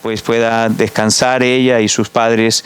pues pueda descansar ella y sus padres,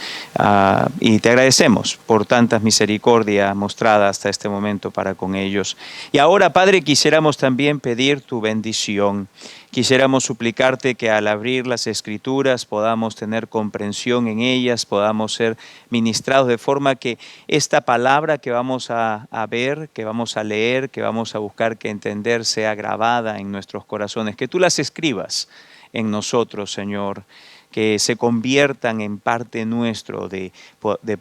y te agradecemos por tantas misericordias mostradas hasta este momento para con ellos. Y ahora, Padre, quisiéramos también pedir tu bendición. Quisiéramos suplicarte que al abrir las Escrituras podamos tener comprensión en ellas, podamos ser ministrados de forma que esta palabra que vamos a ver, que vamos a leer, que vamos a buscar que entender, sea grabada en nuestros corazones, que tú las escribas en nosotros, Señor, que se conviertan en parte nuestro de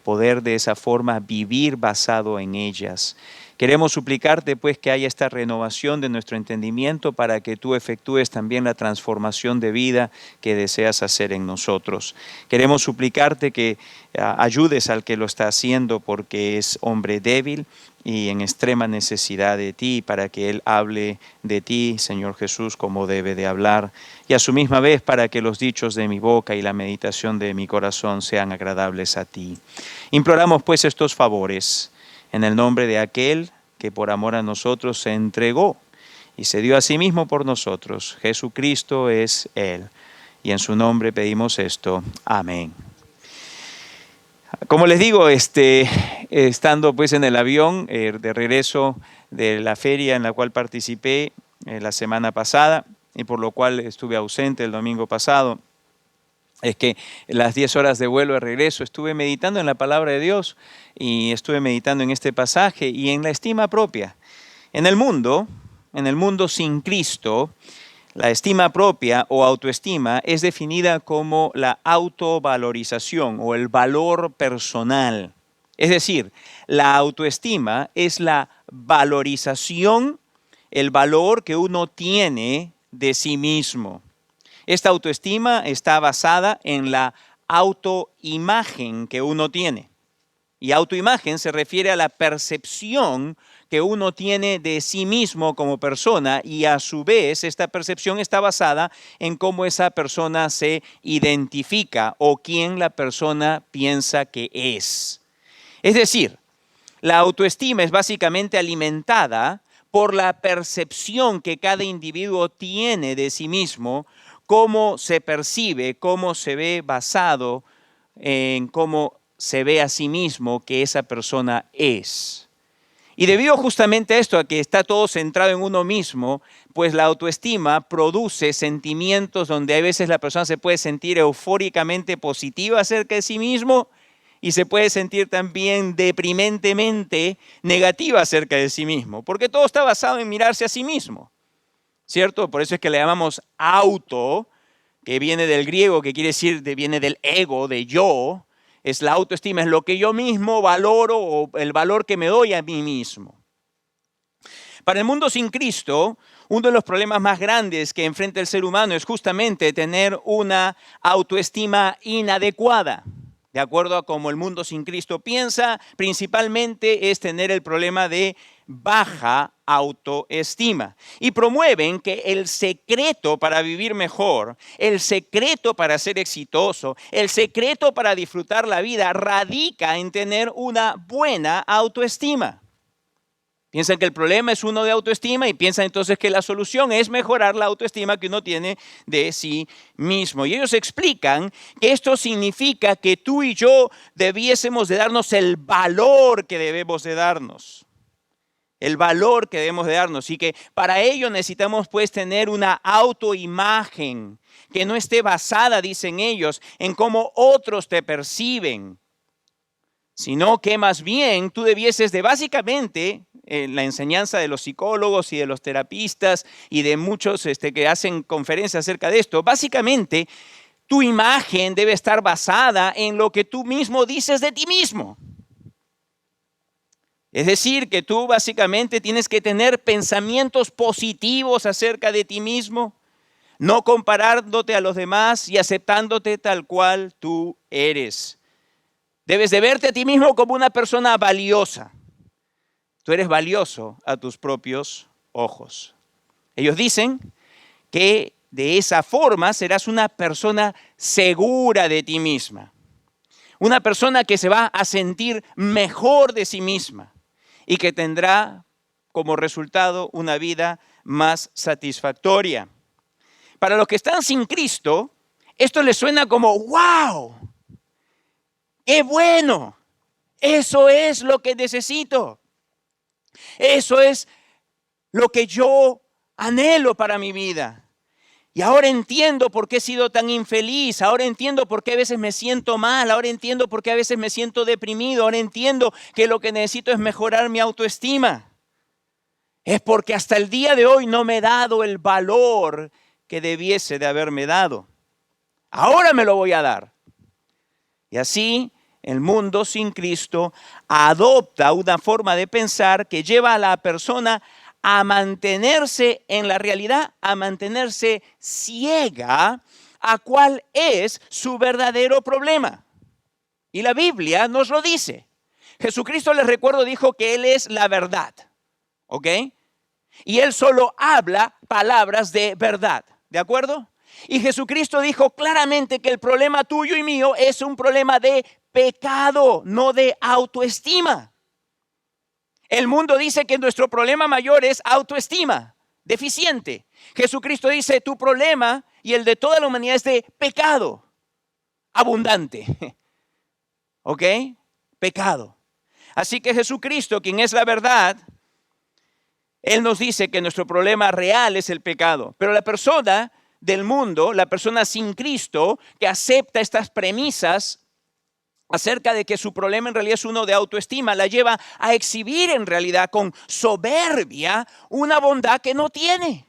poder de esa forma vivir basado en ellas. Queremos suplicarte pues que haya esta renovación de nuestro entendimiento para que tú efectúes también la transformación de vida que deseas hacer en nosotros. Queremos suplicarte que ayudes al que lo está haciendo porque es hombre débil y en extrema necesidad de ti, para que Él hable de ti, Señor Jesús, como debe de hablar, y a su misma vez para que los dichos de mi boca y la meditación de mi corazón sean agradables a ti. Imploramos pues estos favores en el nombre de aquel que por amor a nosotros se entregó y se dio a sí mismo por nosotros. Jesucristo es Él, y en su nombre pedimos esto. Amén. Como les digo, estando pues en el avión de regreso de la feria en la cual participé la semana pasada y por lo cual estuve ausente el domingo pasado, es que las 10 horas de vuelo de regreso estuve meditando en la palabra de Dios y estuve meditando en este pasaje y en la estima propia. En el mundo sin Cristo, la estima propia o autoestima es definida como la autovalorización o el valor personal. Es decir, la autoestima es la valorización, el valor que uno tiene de sí mismo. Esta autoestima está basada en la autoimagen que uno tiene. Y autoimagen se refiere a la percepción que uno tiene de sí mismo como persona, y a su vez esta percepción está basada en cómo esa persona se identifica o quién la persona piensa que es. Es decir, la autoestima es básicamente alimentada por la percepción que cada individuo tiene de sí mismo, cómo se percibe, cómo se ve, basado en cómo se ve a sí mismo que esa persona es. Y debido justamente a esto, a que está todo centrado en uno mismo, pues la autoestima produce sentimientos donde a veces la persona se puede sentir eufóricamente positiva acerca de sí mismo y se puede sentir también deprimentemente negativa acerca de sí mismo, porque todo está basado en mirarse a sí mismo, ¿cierto? Por eso es que le llamamos auto, que viene del griego, que quiere decir, viene del ego, de yo. Es la autoestima, es lo que yo mismo valoro o el valor que me doy a mí mismo. Para el mundo sin Cristo, uno de los problemas más grandes que enfrenta el ser humano es justamente tener una autoestima inadecuada. De acuerdo a cómo el mundo sin Cristo piensa, principalmente es tener el problema de baja autoestima. Y promueven que el secreto para vivir mejor, el secreto para ser exitoso, el secreto para disfrutar la vida radica en tener una buena autoestima. Piensan que el problema es uno de autoestima y piensan entonces que la solución es mejorar la autoestima que uno tiene de sí mismo. Y ellos explican que esto significa que tú y yo debiésemos de darnos el valor que debemos de darnos. El valor que debemos de darnos, y que para ello necesitamos pues tener una autoimagen que no esté basada, dicen ellos, en cómo otros te perciben, sino que más bien tú debieses de básicamente, la enseñanza de los psicólogos y de los terapistas y de muchos que hacen conferencias acerca de esto, básicamente tu imagen debe estar basada en lo que tú mismo dices de ti mismo. Es decir, que tú básicamente tienes que tener pensamientos positivos acerca de ti mismo, no comparándote a los demás y aceptándote tal cual tú eres. Debes de verte a ti mismo como una persona valiosa. Tú eres valioso a tus propios ojos. Ellos dicen que de esa forma serás una persona segura de ti misma. Una persona que se va a sentir mejor de sí misma y que tendrá como resultado una vida más satisfactoria. Para los que están sin Cristo, esto le suena como, wow, qué bueno. Eso es lo que necesito. Eso es lo que yo anhelo para mi vida. Y ahora entiendo por qué he sido tan infeliz. Ahora entiendo por qué a veces me siento mal. Ahora entiendo por qué a veces me siento deprimido. Ahora entiendo que lo que necesito es mejorar mi autoestima. Es porque hasta el día de hoy no me he dado el valor que debiese de haberme dado. Ahora me lo voy a dar. Y así el mundo sin Cristo adopta una forma de pensar que lleva a la persona a mantenerse en la realidad, a mantenerse ciega a cuál es su verdadero problema. Y la Biblia nos lo dice. Jesucristo, les recuerdo, dijo que Él es la verdad. ¿Ok? Y Él solo habla palabras de verdad. ¿De acuerdo? Y Jesucristo dijo claramente que el problema tuyo y mío es un problema de pecado, no de autoestima. El mundo dice que nuestro problema mayor es autoestima, deficiente. Jesucristo dice, tu problema y el de toda la humanidad es de pecado, abundante. ¿Ok? Pecado. Así que Jesucristo, quien es la verdad, Él nos dice que nuestro problema real es el pecado. Pero la persona del mundo, la persona sin Cristo, que acepta estas premisas acerca de que su problema en realidad es uno de autoestima, la lleva a exhibir en realidad con soberbia una bondad que no tiene.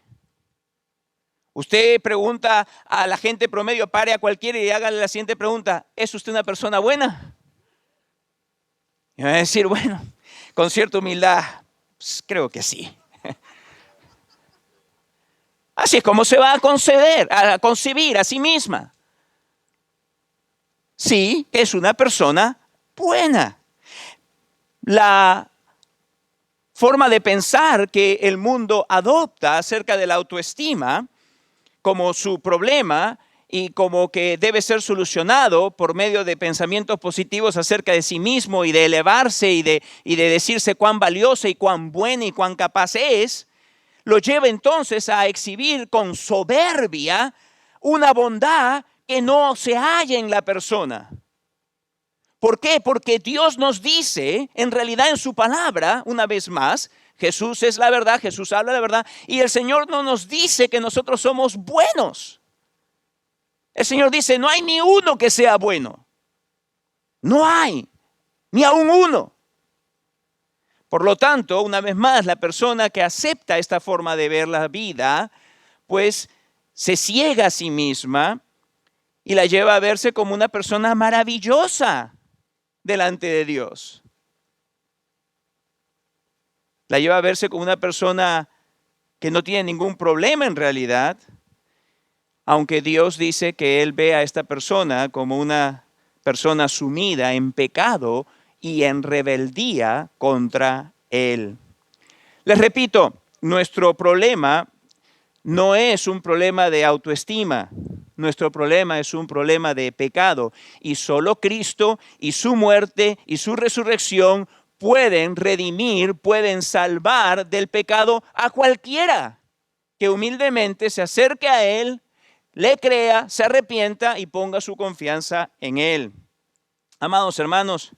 Usted pregunta a la gente promedio, pare a cualquiera y hágale la siguiente pregunta, ¿es usted una persona buena? Y va a decir, bueno, con cierta humildad, pues, creo que sí. Así es como se va a concebir a sí misma. Sí, es una persona buena. La forma de pensar que el mundo adopta acerca de la autoestima como su problema y como que debe ser solucionado por medio de pensamientos positivos acerca de sí mismo y de elevarse y de decirse cuán valiosa y cuán buena y cuán capaz es, lo lleva entonces a exhibir con soberbia una bondad que no se halla en la persona. ¿Por qué? Porque Dios nos dice, en realidad en su palabra, una vez más, Jesús es la verdad, Jesús habla la verdad, y el Señor no nos dice que nosotros somos buenos. El Señor dice, no hay ni uno que sea bueno. No hay, ni aún uno. Por lo tanto, una vez más, la persona que acepta esta forma de ver la vida, pues se ciega a sí misma y la lleva a verse como una persona maravillosa delante de Dios. La lleva a verse como una persona que no tiene ningún problema en realidad, aunque Dios dice que Él ve a esta persona como una persona sumida en pecado y en rebeldía contra Él. Les repito, nuestro problema no es un problema de autoestima. Nuestro problema es un problema de pecado y solo Cristo y su muerte y su resurrección pueden redimir, pueden salvar del pecado a cualquiera que humildemente se acerque a Él, le crea, se arrepienta y ponga su confianza en Él. Amados hermanos,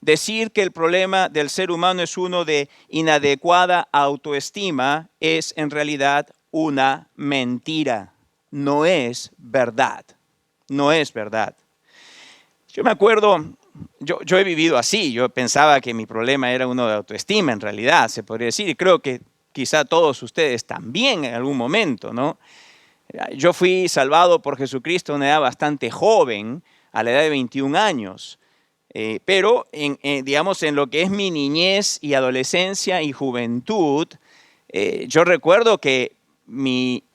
decir que el problema del ser humano es uno de inadecuada autoestima es en realidad una mentira. No es verdad. No es verdad. Yo me acuerdo, yo he vivido así. Yo pensaba que mi problema era uno de autoestima, en realidad, se podría decir. Y creo que quizá todos ustedes también en algún momento, ¿no? Yo fui salvado por Jesucristo a una edad bastante joven, a la edad de 21 años. Pero, digamos, en lo que es mi niñez y adolescencia y juventud, yo recuerdo que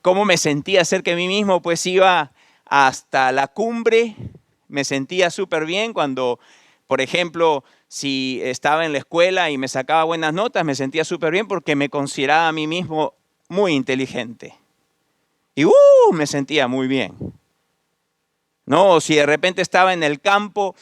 cómo me sentía acerca de mí mismo, pues iba hasta la cumbre, me sentía súper bien cuando, por ejemplo, si estaba en la escuela y me sacaba buenas notas, me sentía súper bien porque me consideraba a mí mismo muy inteligente. Y me sentía muy bien. No, si de repente estaba en el campo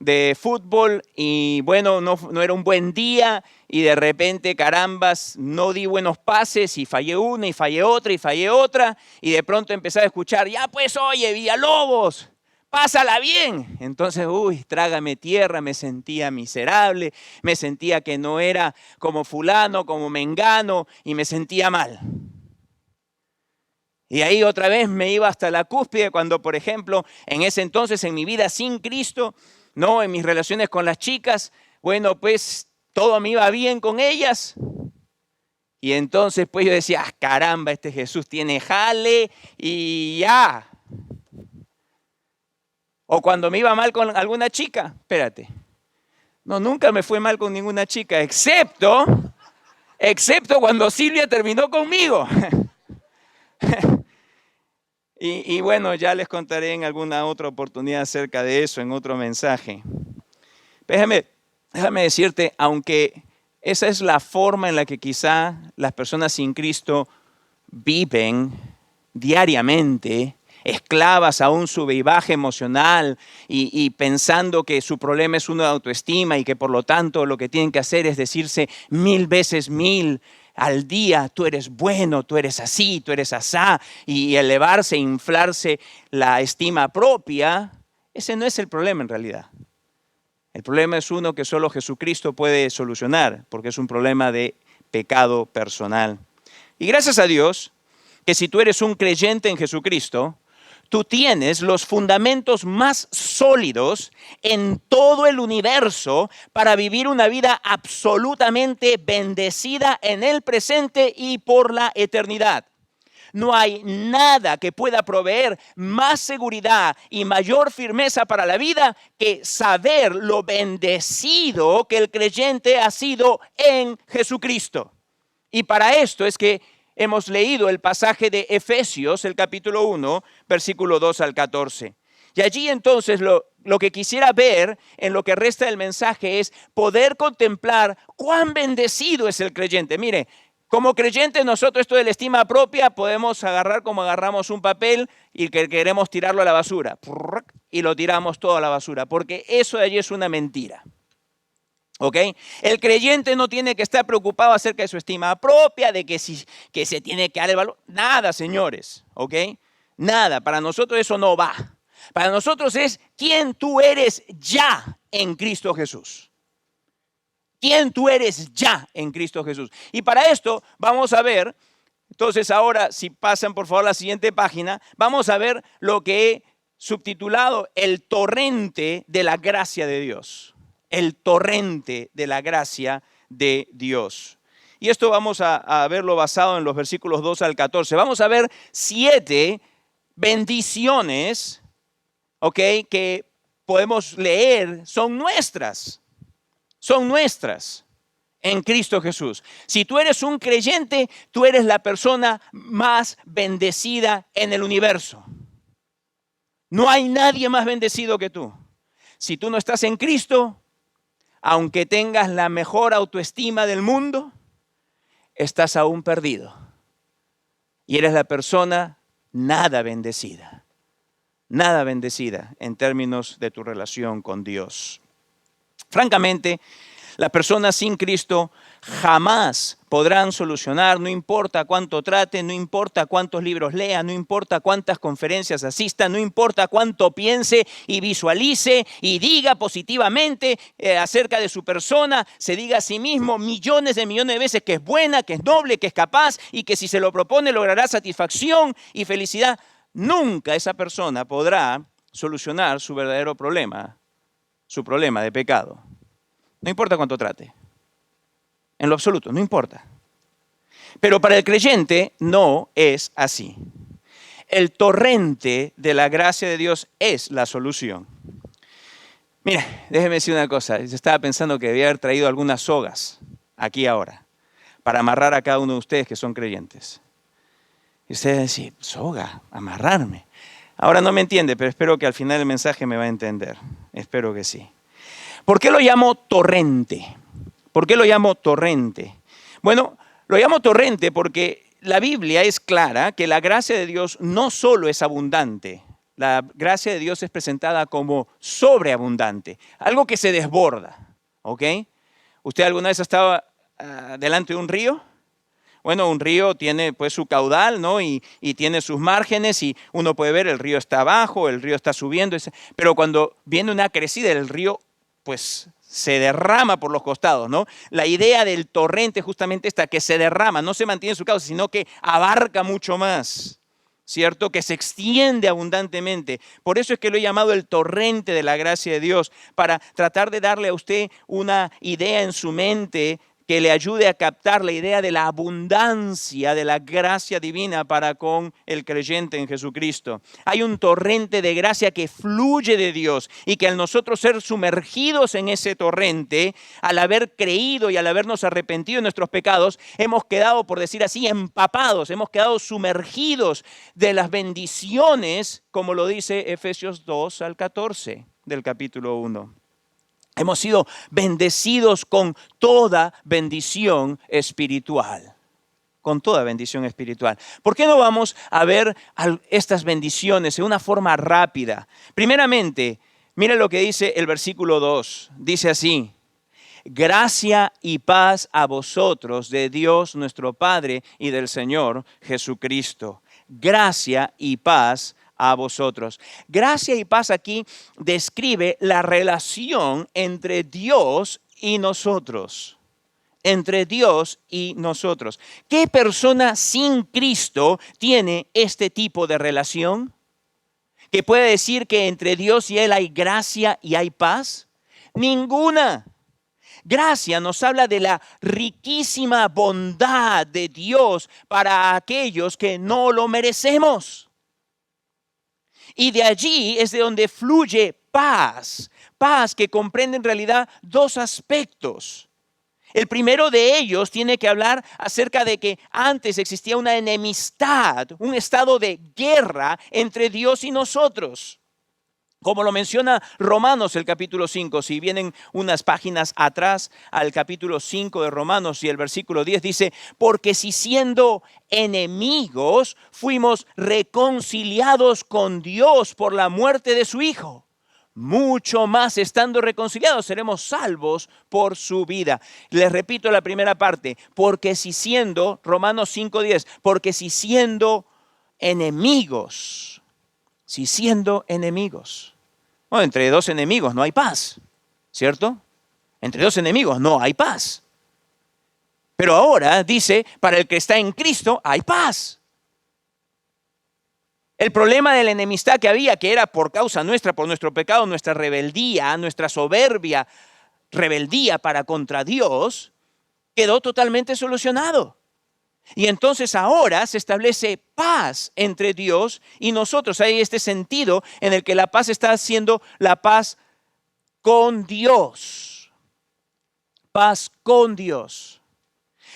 de fútbol y bueno, no era un buen día y de repente, carambas, no di buenos pases y fallé una y fallé otra y de pronto empecé a escuchar, ya pues oye, Villalobos, pásala bien. Entonces, trágame tierra, me sentía miserable, me sentía que no era como fulano, como mengano y me sentía mal. Y ahí otra vez me iba hasta la cúspide cuando, por ejemplo, en ese entonces en mi vida sin Cristo, no, en mis relaciones con las chicas, bueno, pues todo me iba bien con ellas. Y entonces pues yo decía, caramba, este Jesús tiene jale y ya. O cuando me iba mal con alguna chica, espérate. No, nunca me fue mal con ninguna chica, excepto cuando Silvia terminó conmigo. Y bueno, ya les contaré en alguna otra oportunidad acerca de eso, en otro mensaje. Déjame decirte, aunque esa es la forma en la que quizá las personas sin Cristo viven diariamente, esclavas a un sube y baja emocional y pensando que su problema es uno de autoestima y que por lo tanto lo que tienen que hacer es decirse 1000 veces 1000 al día, tú eres bueno, tú eres así, tú eres asá, y elevarse, inflarse la estima propia, ese no es el problema en realidad. El problema es uno que solo Jesucristo puede solucionar, porque es un problema de pecado personal. Y gracias a Dios, que si tú eres un creyente en Jesucristo, tú tienes los fundamentos más sólidos en todo el universo para vivir una vida absolutamente bendecida en el presente y por la eternidad. No hay nada que pueda proveer más seguridad y mayor firmeza para la vida que saber lo bendecido que el creyente ha sido en Jesucristo. Y para esto es que hemos leído el pasaje de Efesios, el capítulo 1, versículo 2 al 14. Y allí entonces lo que quisiera ver en lo que resta del mensaje es poder contemplar cuán bendecido es el creyente. Mire, como creyentes nosotros esto de la estima propia podemos agarrar como agarramos un papel y que queremos tirarlo a la basura. Y lo tiramos todo a la basura, porque eso de allí es una mentira. ¿Ok? El creyente no tiene que estar preocupado acerca de su estima propia, de que se tiene que dar el valor. Nada, señores. ¿Ok? Nada. Para nosotros eso no va. Para nosotros es quién tú eres ya en Cristo Jesús. ¿Quién tú eres ya en Cristo Jesús? Y para esto vamos a ver, entonces ahora si pasan por favor a la siguiente página, vamos a ver lo que he subtitulado el torrente de la gracia de Dios. El torrente de la gracia de Dios. Y esto vamos a verlo basado en los versículos 2 al 14. Vamos a ver 7 bendiciones, ¿ok?, que podemos leer, son nuestras en Cristo Jesús. Si tú eres un creyente, tú eres la persona más bendecida en el universo. No hay nadie más bendecido que tú. Si tú no estás en Cristo, aunque tengas la mejor autoestima del mundo, estás aún perdido. Y eres la persona nada bendecida en términos de tu relación con Dios. Francamente, las personas sin Cristo jamás podrán solucionar, no importa cuánto traten, no importa cuántos libros lean, no importa cuántas conferencias asistan, no importa cuánto piense y visualice y diga positivamente acerca de su persona, se diga a sí mismo millones de veces que es buena, que es noble, que es capaz y que si se lo propone logrará satisfacción y felicidad. Nunca esa persona podrá solucionar su verdadero problema, su problema de pecado. No importa cuánto trate. En lo absoluto, no importa. Pero para el creyente no es así. El torrente de la gracia de Dios es la solución. Mira, déjeme decir una cosa. Yo estaba pensando que debía haber traído algunas sogas aquí ahora para amarrar a cada uno de ustedes que son creyentes. Y ustedes decían, soga, amarrarme. Ahora no me entiende, pero espero que al final del mensaje me va a entender. Espero que sí. ¿Por qué lo llamo torrente? ¿Por qué lo llamo torrente? Bueno, lo llamo torrente porque la Biblia es clara que la gracia de Dios no solo es abundante. La gracia de Dios es presentada como sobreabundante, algo que se desborda, ¿ok? ¿Usted alguna vez ha estado delante de un río? Bueno, un río tiene pues su caudal, ¿no? Y tiene sus márgenes y uno puede ver el río está abajo, el río está subiendo, pero cuando viene una crecida el río pues se derrama por los costados, ¿no? La idea del torrente justamente esta, que se derrama, no se mantiene en su cauce, sino que abarca mucho más, ¿cierto? Que se extiende abundantemente. Por eso es que lo he llamado el torrente de la gracia de Dios, para tratar de darle a usted una idea en su mente que le ayude a captar la idea de la abundancia de la gracia divina para con el creyente en Jesucristo. Hay un torrente de gracia que fluye de Dios y que al nosotros ser sumergidos en ese torrente, al haber creído y al habernos arrepentido de nuestros pecados, hemos quedado, por decir así, empapados, hemos quedado sumergidos de las bendiciones, como lo dice Efesios 2 al 14 del capítulo 1. Hemos sido bendecidos con toda bendición espiritual. Con toda bendición espiritual. ¿Por qué no vamos a ver estas bendiciones de una forma rápida? Primeramente, mira lo que dice el versículo 2. Dice así: gracia y paz a vosotros de Dios nuestro Padre y del Señor Jesucristo. Gracia y paz a vosotros. Gracia y paz aquí describe la relación entre Dios y nosotros. Entre Dios y nosotros. ¿Qué persona sin Cristo tiene este tipo de relación? ¿Que puede decir que entre Dios y Él hay gracia y hay paz? Ninguna. Gracia nos habla de la riquísima bondad de Dios para aquellos que no lo merecemos. Y de allí es de donde fluye paz. Paz que comprende en realidad dos aspectos. El primero de ellos tiene que hablar acerca de que antes existía una enemistad, un estado de guerra entre Dios y nosotros. Como lo menciona Romanos el capítulo 5, si vienen unas páginas atrás al capítulo 5 de Romanos y el versículo 10 dice: porque si siendo enemigos fuimos reconciliados con Dios por la muerte de su Hijo, mucho más estando reconciliados seremos salvos por su vida. Les repito la primera parte: porque si siendo, Romanos 5:10, porque si siendo enemigos. Bueno, entre dos enemigos no hay paz, ¿cierto? Entre dos enemigos no hay paz. Pero ahora dice, para el que está en Cristo hay paz. El problema de la enemistad que había, que era por causa nuestra, por nuestro pecado, nuestra rebeldía, nuestra soberbia, rebeldía para contra Dios, quedó totalmente solucionado. Y entonces ahora se establece paz entre Dios y nosotros. Hay este sentido en el que la paz está siendo la paz con Dios. Paz con Dios.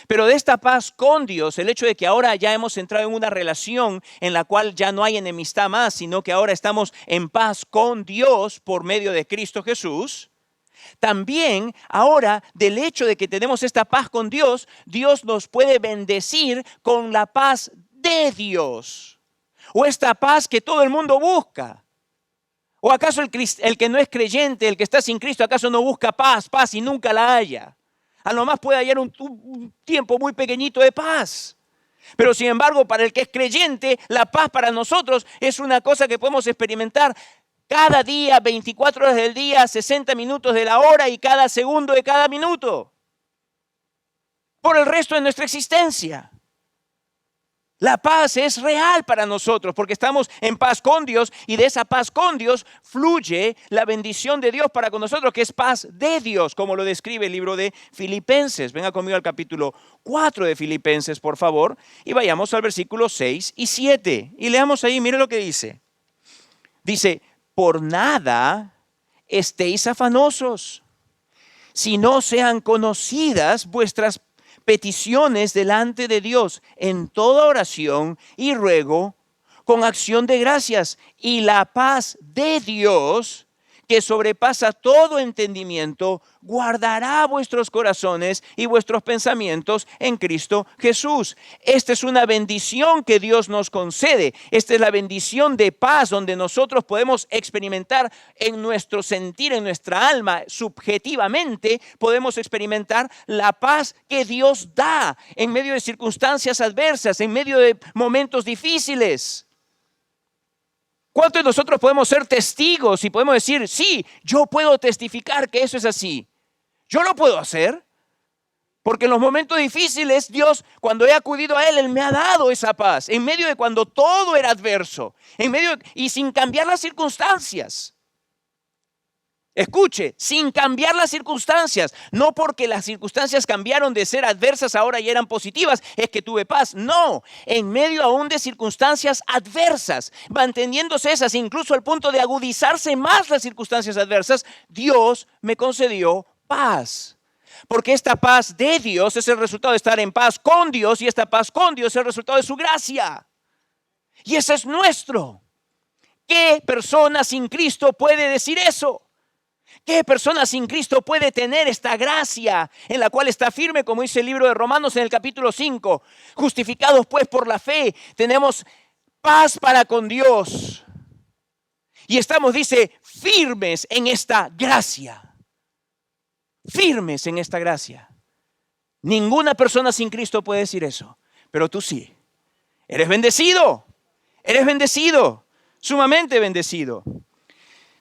Pero de esta paz con Dios, el hecho de que ahora ya hemos entrado en una relación en la cual ya no hay enemistad más, sino que ahora estamos en paz con Dios por medio de Cristo Jesús. También ahora del hecho de que tenemos esta paz con Dios, Dios nos puede bendecir con la paz de Dios. O esta paz que todo el mundo busca. ¿O acaso el que no es creyente, el que está sin Cristo, acaso no busca paz y nunca la halla? A lo más puede hallar un tiempo muy pequeñito de paz. Pero sin embargo, para el que es creyente, la paz para nosotros es una cosa que podemos experimentar cada día, 24 horas del día, 60 minutos de la hora y cada segundo de cada minuto. Por el resto de nuestra existencia. La paz es real para nosotros porque estamos en paz con Dios y de esa paz con Dios fluye la bendición de Dios para con nosotros, que es paz de Dios, como lo describe el libro de Filipenses. Venga conmigo al capítulo 4 de Filipenses, por favor, y vayamos al versículo 6 y 7. Y leamos ahí, mire lo que dice. Dice: por nada estéis afanosos, si no sean conocidas vuestras peticiones delante de Dios en toda oración y ruego con acción de gracias, y la paz de Dios, que sobrepasa todo entendimiento, guardará vuestros corazones y vuestros pensamientos en Cristo Jesús. Esta es una bendición que Dios nos concede. Esta es la bendición de paz donde nosotros podemos experimentar en nuestro sentir, en nuestra alma, subjetivamente, podemos experimentar la paz que Dios da en medio de circunstancias adversas, en medio de momentos difíciles. ¿Cuántos de nosotros podemos ser testigos y podemos decir, sí, yo puedo testificar que eso es así? Yo lo puedo hacer, porque en los momentos difíciles, Dios, cuando he acudido a Él me ha dado esa paz, en medio de cuando todo era adverso, y sin cambiar las circunstancias. Escuche, sin cambiar las circunstancias, no porque las circunstancias cambiaron de ser adversas ahora y eran positivas, es que tuve paz. No, en medio aún de circunstancias adversas, manteniéndose esas, incluso al punto de agudizarse más las circunstancias adversas, Dios me concedió paz. Porque esta paz de Dios es el resultado de estar en paz con Dios, y esta paz con Dios es el resultado de su gracia. Y ese es nuestro. ¿Qué persona sin Cristo puede decir eso? ¿Qué persona sin Cristo puede tener esta gracia en la cual está firme, como dice el libro de Romanos en el capítulo 5? Justificados pues por la fe, tenemos paz para con Dios. Y estamos, dice, firmes en esta gracia. Firmes en esta gracia. Ninguna persona sin Cristo puede decir eso, pero tú sí. Eres bendecido, sumamente bendecido.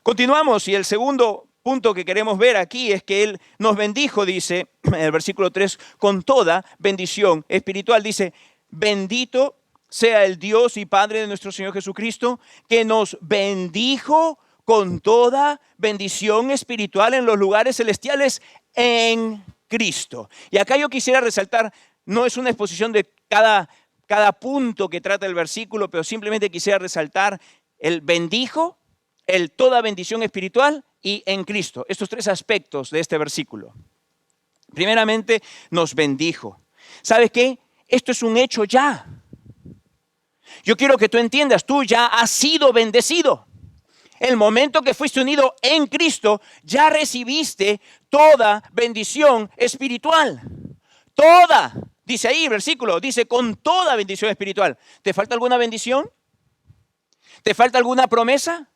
Continuamos, y el segundo punto que queremos ver aquí es que Él nos bendijo, dice en el versículo 3, con toda bendición espiritual. Dice, bendito sea el Dios y Padre de nuestro Señor Jesucristo, que nos bendijo con toda bendición espiritual en los lugares celestiales en Cristo. Y acá yo quisiera resaltar, no es una exposición de cada punto que trata el versículo, pero simplemente quisiera resaltar el bendijo, el toda bendición espiritual y en Cristo. Estos tres aspectos de este versículo. Primeramente, nos bendijo. ¿Sabes qué? Esto es un hecho ya. Yo quiero que tú entiendas, tú ya has sido bendecido. El momento que fuiste unido en Cristo, ya recibiste toda bendición espiritual. Toda. Dice ahí el versículo, dice con toda bendición espiritual. ¿Te falta alguna bendición? ¿Te falta alguna promesa?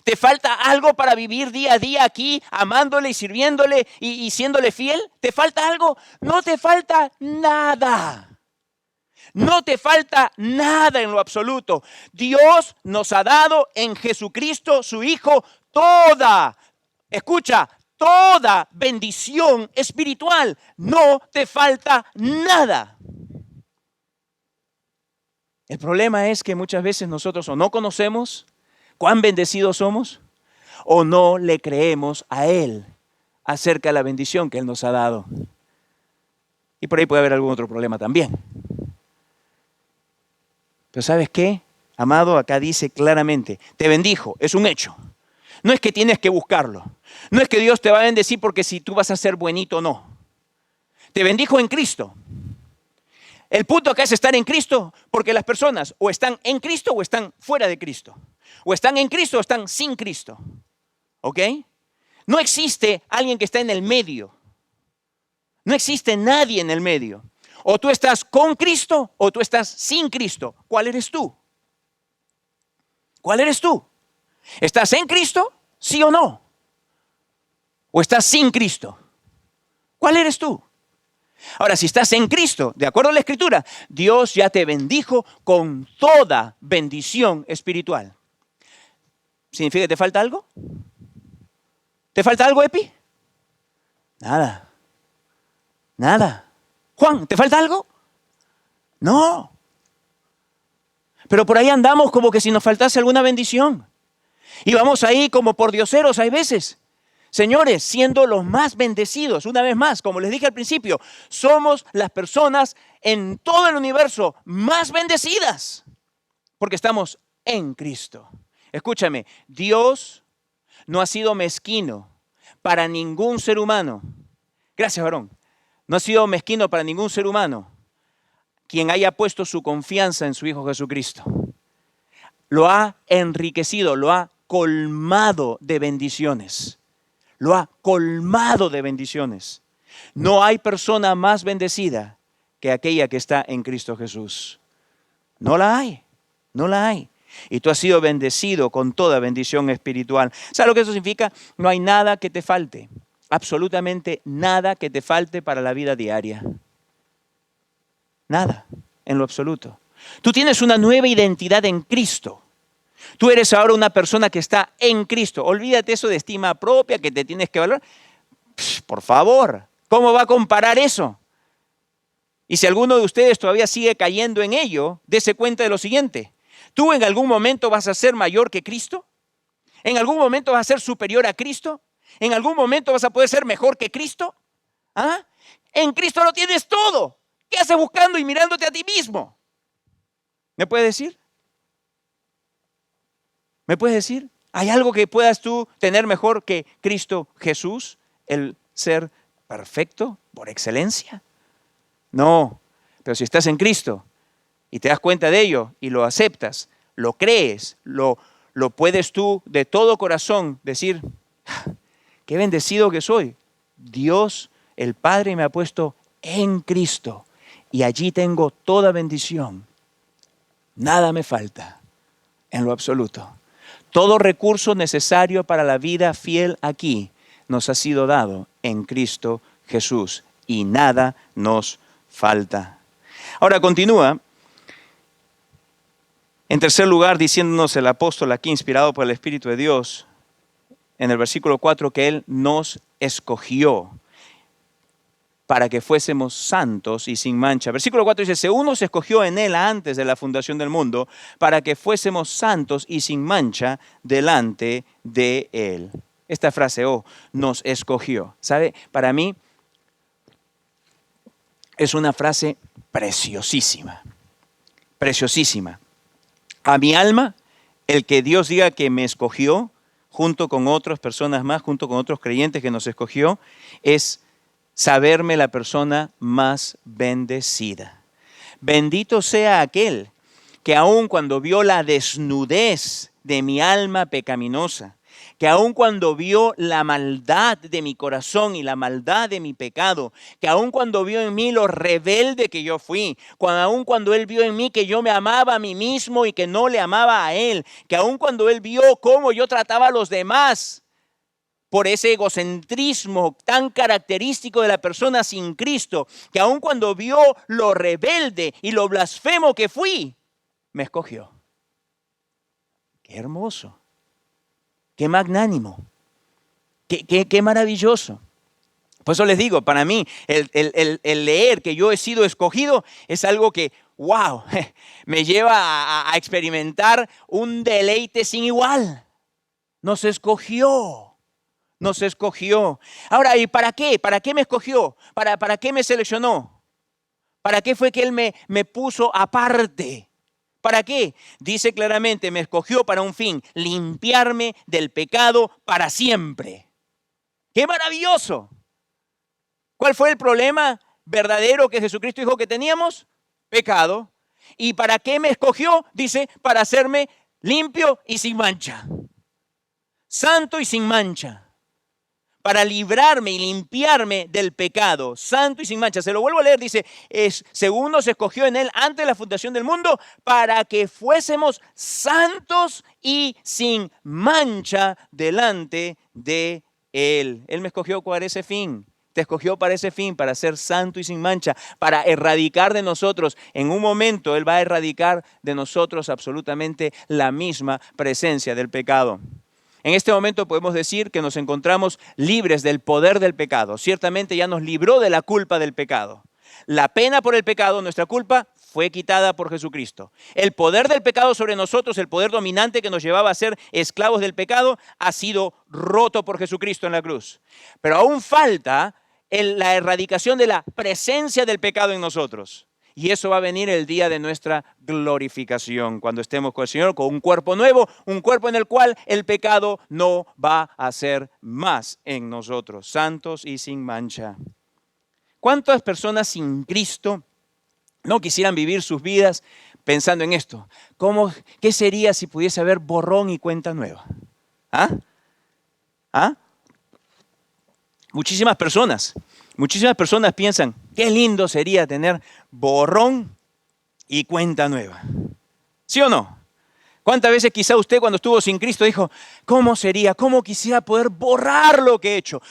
¿Te falta algo para vivir día a día aquí, amándole y sirviéndole y siéndole fiel? ¿Te falta algo? No te falta nada. No te falta nada en lo absoluto. Dios nos ha dado en Jesucristo, su Hijo, toda bendición espiritual. No te falta nada. El problema es que muchas veces nosotros o no conocemos cuán bendecidos somos, o no le creemos a Él acerca de la bendición que Él nos ha dado. Y por ahí puede haber algún otro problema también. Pero ¿sabes qué? Amado, acá dice claramente, te bendijo, es un hecho. No es que tienes que buscarlo. No es que Dios te va a bendecir porque si tú vas a ser buenito o no. Te bendijo en Cristo. El punto acá es estar en Cristo, porque las personas o están en Cristo o están fuera de Cristo. O están en Cristo o están sin Cristo. ¿Ok? No existe alguien que está en el medio. No existe nadie en el medio. O tú estás con Cristo o tú estás sin Cristo. ¿Cuál eres tú? ¿Cuál eres tú? ¿Estás en Cristo? ¿Sí o no? ¿O estás sin Cristo? ¿Cuál eres tú? Ahora, si estás en Cristo, de acuerdo a la Escritura, Dios ya te bendijo con toda bendición espiritual. ¿Significa que te falta algo? ¿Te falta algo, Epi? Nada. Juan, ¿te falta algo? No. Pero por ahí andamos como que si nos faltase alguna bendición. Y vamos ahí como por dioseros hay veces. Señores, siendo los más bendecidos, una vez más, como les dije al principio, somos las personas en todo el universo más bendecidas, porque estamos en Cristo. Escúchame, Dios no ha sido mezquino para ningún ser humano. Gracias, varón. No ha sido mezquino para ningún ser humano quien haya puesto su confianza en su Hijo Jesucristo. Lo ha enriquecido, lo ha colmado de bendiciones. Lo ha colmado de bendiciones. No hay persona más bendecida que aquella que está en Cristo Jesús. No la hay, no la hay. Y tú has sido bendecido con toda bendición espiritual. ¿Sabes lo que eso significa? No hay nada que te falte. Absolutamente nada que te falte para la vida diaria. Nada, en lo absoluto. Tú tienes una nueva identidad en Cristo. Tú eres ahora una persona que está en Cristo. Olvídate eso de estima propia, que te tienes que valorar. Por favor, ¿cómo va a comparar eso? Y si alguno de ustedes todavía sigue cayendo en ello, dése cuenta de lo siguiente. ¿Tú en algún momento vas a ser mayor que Cristo? ¿En algún momento vas a ser superior a Cristo? ¿En algún momento vas a poder ser mejor que Cristo? ¿Ah? En Cristo lo tienes todo. ¿Qué haces buscando y mirándote a ti mismo? ¿Me puedes decir? ¿Me puedes decir? ¿Hay algo que puedas tú tener mejor que Cristo Jesús? El ser perfecto por excelencia. No, pero si estás en Cristo y te das cuenta de ello y lo aceptas, lo crees, lo puedes tú de todo corazón decir, qué bendecido que soy. Dios, el Padre, me ha puesto en Cristo y allí tengo toda bendición. Nada me falta en lo absoluto. Todo recurso necesario para la vida fiel aquí nos ha sido dado en Cristo Jesús y nada nos falta. Ahora continúa, en tercer lugar, diciéndonos el apóstol aquí, inspirado por el Espíritu de Dios, en el versículo 4, que Él nos escogió para que fuésemos santos y sin mancha. Versículo 4 dice, según nos escogió en Él antes de la fundación del mundo, para que fuésemos santos y sin mancha delante de Él. Esta frase, nos escogió. ¿Sabe? Para mí es una frase preciosísima, preciosísima. A mi alma, el que Dios diga que me escogió, junto con otras personas más, junto con otros creyentes que nos escogió, es saberme la persona más bendecida. Bendito sea aquel que aun cuando vio la desnudez de mi alma pecaminosa, que aun cuando vio la maldad de mi corazón y la maldad de mi pecado, que aun cuando vio en mí lo rebelde que yo fui, aun cuando Él vio en mí que yo me amaba a mí mismo y que no le amaba a Él, que aun cuando Él vio cómo yo trataba a los demás, por ese egocentrismo tan característico de la persona sin Cristo, que aun cuando vio lo rebelde y lo blasfemo que fui, me escogió. Qué hermoso, qué magnánimo, qué maravilloso. Por eso les digo, para mí, el leer que yo he sido escogido es algo que, wow, me lleva a experimentar un deleite sin igual. Nos escogió. Nos escogió. Ahora, ¿y para qué? ¿Para qué me escogió? ¿Para qué me seleccionó? ¿Para qué fue que Él me puso aparte? ¿Para qué? Dice claramente, me escogió para un fin, limpiarme del pecado para siempre. ¡Qué maravilloso! ¿Cuál fue el problema verdadero que Jesucristo dijo que teníamos? Pecado. ¿Y para qué me escogió? Dice, para hacerme limpio y sin mancha. Santo y sin mancha. Para librarme y limpiarme del pecado, santo y sin mancha. Se lo vuelvo a leer, dice, según nos escogió en Él antes de la fundación del mundo, para que fuésemos santos y sin mancha delante de Él. Él me escogió para ese fin. Te escogió para ese fin, para ser santo y sin mancha, para erradicar de nosotros. En un momento Él va a erradicar de nosotros absolutamente la misma presencia del pecado. En este momento podemos decir que nos encontramos libres del poder del pecado. Ciertamente ya nos libró de la culpa del pecado. La pena por el pecado, nuestra culpa, fue quitada por Jesucristo. El poder del pecado sobre nosotros, el poder dominante que nos llevaba a ser esclavos del pecado, ha sido roto por Jesucristo en la cruz. Pero aún falta la erradicación de la presencia del pecado en nosotros. Y eso va a venir el día de nuestra glorificación, cuando estemos con el Señor, con un cuerpo nuevo, un cuerpo en el cual el pecado no va a ser más en nosotros, santos y sin mancha. ¿Cuántas personas sin Cristo no quisieran vivir sus vidas pensando en esto? ¿Qué sería si pudiese haber borrón y cuenta nueva? ¿Ah? ¿Ah? Muchísimas personas piensan, qué lindo sería tener borrón y cuenta nueva. ¿Sí o no? ¿Cuántas veces quizá usted cuando estuvo sin Cristo dijo, cómo sería, cómo quisiera poder borrar lo que he hecho?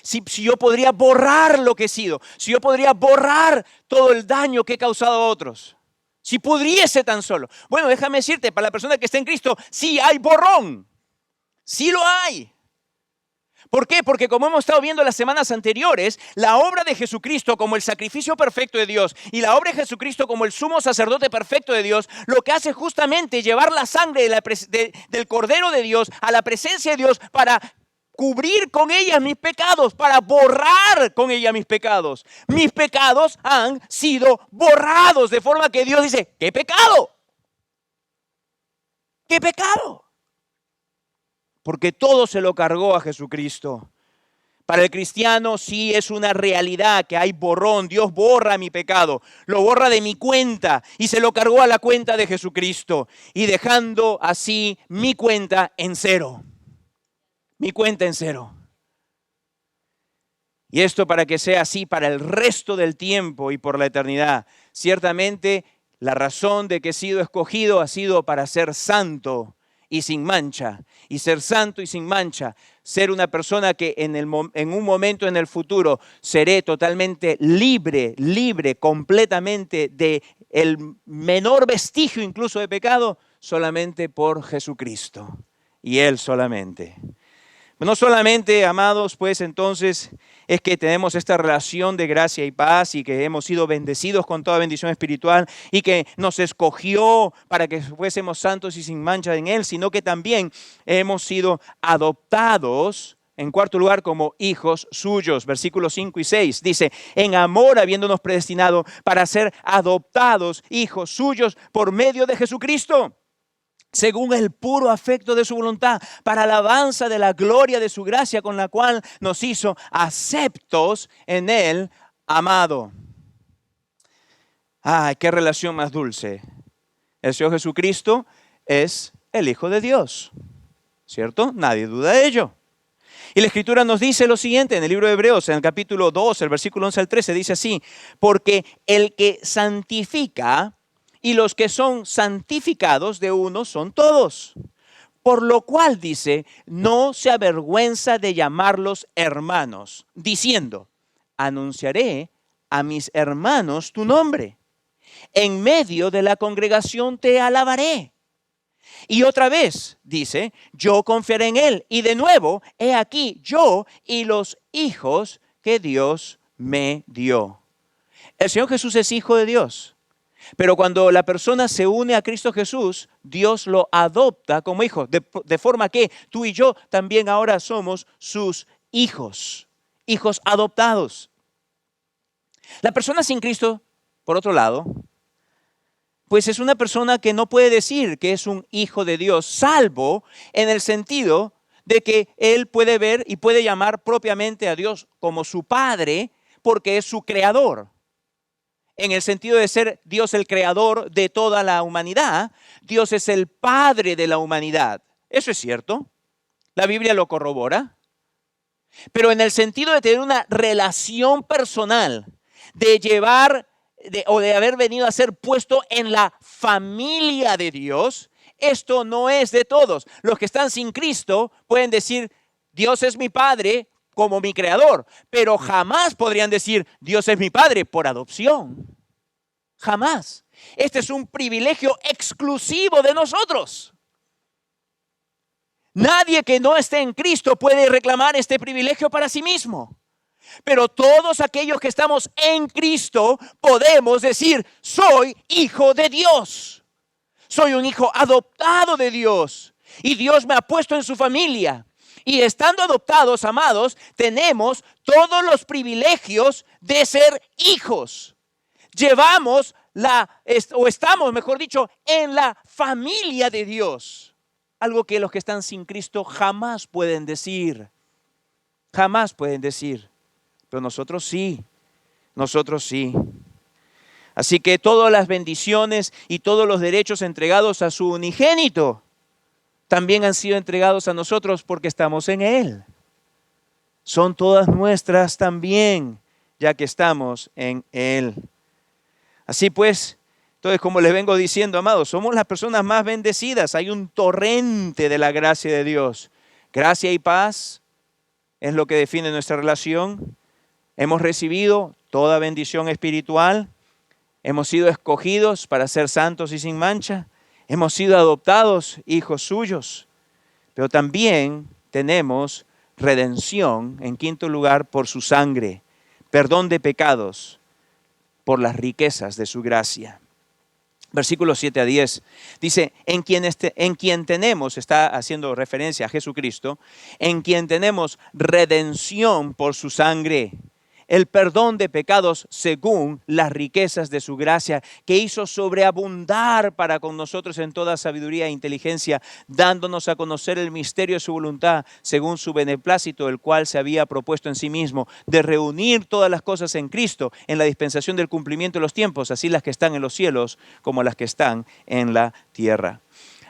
Si yo podría borrar lo que he sido, si yo podría borrar todo el daño que he causado a otros. Si pudiese tan solo. Bueno, déjame decirte, para la persona que está en Cristo, sí hay borrón. Sí lo hay. ¿Por qué? Porque como hemos estado viendo las semanas anteriores, la obra de Jesucristo como el sacrificio perfecto de Dios y la obra de Jesucristo como el sumo sacerdote perfecto de Dios, lo que hace justamente llevar la sangre del Cordero de Dios a la presencia de Dios para cubrir con ella mis pecados, para borrar con ella mis pecados. Mis pecados han sido borrados, de forma que Dios dice, ¿qué pecado? ¿Qué pecado? Porque todo se lo cargó a Jesucristo. Para el cristiano sí es una realidad que hay borrón. Dios borra mi pecado, lo borra de mi cuenta y se lo cargó a la cuenta de Jesucristo. Y dejando así mi cuenta en cero. Mi cuenta en cero. Y esto para que sea así para el resto del tiempo y por la eternidad. Ciertamente la razón de que he sido escogido ha sido para ser santo y sin mancha. Y ser santo y sin mancha, ser una persona que en un momento en el futuro seré totalmente libre, completamente de el menor vestigio incluso de pecado, solamente por Jesucristo. Y Él solamente. No solamente, amados, pues entonces es que tenemos esta relación de gracia y paz y que hemos sido bendecidos con toda bendición espiritual y que nos escogió para que fuésemos santos y sin mancha en Él, sino que también hemos sido adoptados, en cuarto lugar, como hijos suyos. Versículos 5 y 6 dice, en amor habiéndonos predestinado para ser adoptados hijos suyos por medio de Jesucristo, según el puro afecto de su voluntad, para alabanza de la gloria de su gracia, con la cual nos hizo aceptos en Él, amado. ¡Ay, qué relación más dulce! El Señor Jesucristo es el Hijo de Dios, ¿cierto? Nadie duda de ello. Y la Escritura nos dice lo siguiente en el libro de Hebreos, en el capítulo 2, el versículo 11 al 13, dice así, porque el que santifica y los que son santificados de uno son todos. Por lo cual dice, no se avergüenza de llamarlos hermanos, diciendo, anunciaré a mis hermanos tu nombre. En medio de la congregación te alabaré. Y otra vez dice, yo confiaré en Él. Y de nuevo, he aquí yo y los hijos que Dios me dio. El Señor Jesús es hijo de Dios. Pero cuando la persona se une a Cristo Jesús, Dios lo adopta como hijo. De forma que tú y yo también ahora somos sus hijos. Hijos adoptados. La persona sin Cristo, por otro lado, pues es una persona que no puede decir que es un hijo de Dios, salvo en el sentido de que él puede ver y puede llamar propiamente a Dios como su Padre, porque es su creador. En el sentido de ser Dios el creador de toda la humanidad, Dios es el Padre de la humanidad. Eso es cierto. La Biblia lo corrobora. Pero en el sentido de tener una relación personal, de llevar o de haber venido a ser puesto en la familia de Dios, esto no es de todos. Los que están sin Cristo pueden decir, Dios es mi Padre como mi creador, pero jamás podrían decir, Dios es mi Padre por adopción. Jamás. Este es un privilegio exclusivo de nosotros. Nadie que no esté en Cristo puede reclamar este privilegio para sí mismo. Pero todos aquellos que estamos en Cristo podemos decir, soy hijo de Dios. Soy un hijo adoptado de Dios. Y Dios me ha puesto en su familia. Y estando adoptados, amados, tenemos todos los privilegios de ser hijos. Llevamos estamos, mejor dicho, en la familia de Dios. Algo que los que están sin Cristo jamás pueden decir. Jamás pueden decir. Pero nosotros sí. Nosotros sí. Así que todas las bendiciones y todos los derechos entregados a su unigénito también han sido entregados a nosotros porque estamos en Él. Son todas nuestras también, ya que estamos en Él. Así pues, entonces, como les vengo diciendo, amados, somos las personas más bendecidas. Hay un torrente de la gracia de Dios. Gracia y paz es lo que define nuestra relación. Hemos recibido toda bendición espiritual. Hemos sido escogidos para ser santos y sin mancha. Hemos sido adoptados hijos suyos. Pero también tenemos redención, en quinto lugar, por su sangre. Perdón de pecados por las riquezas de su gracia. Versículos 7 a 10, dice, en quien tenemos, está haciendo referencia a Jesucristo, en quien tenemos redención por su sangre, el perdón de pecados según las riquezas de su gracia, que hizo sobreabundar para con nosotros en toda sabiduría e inteligencia, dándonos a conocer el misterio de su voluntad, según su beneplácito, el cual se había propuesto en sí mismo, de reunir todas las cosas en Cristo, en la dispensación del cumplimiento de los tiempos, así las que están en los cielos como las que están en la tierra.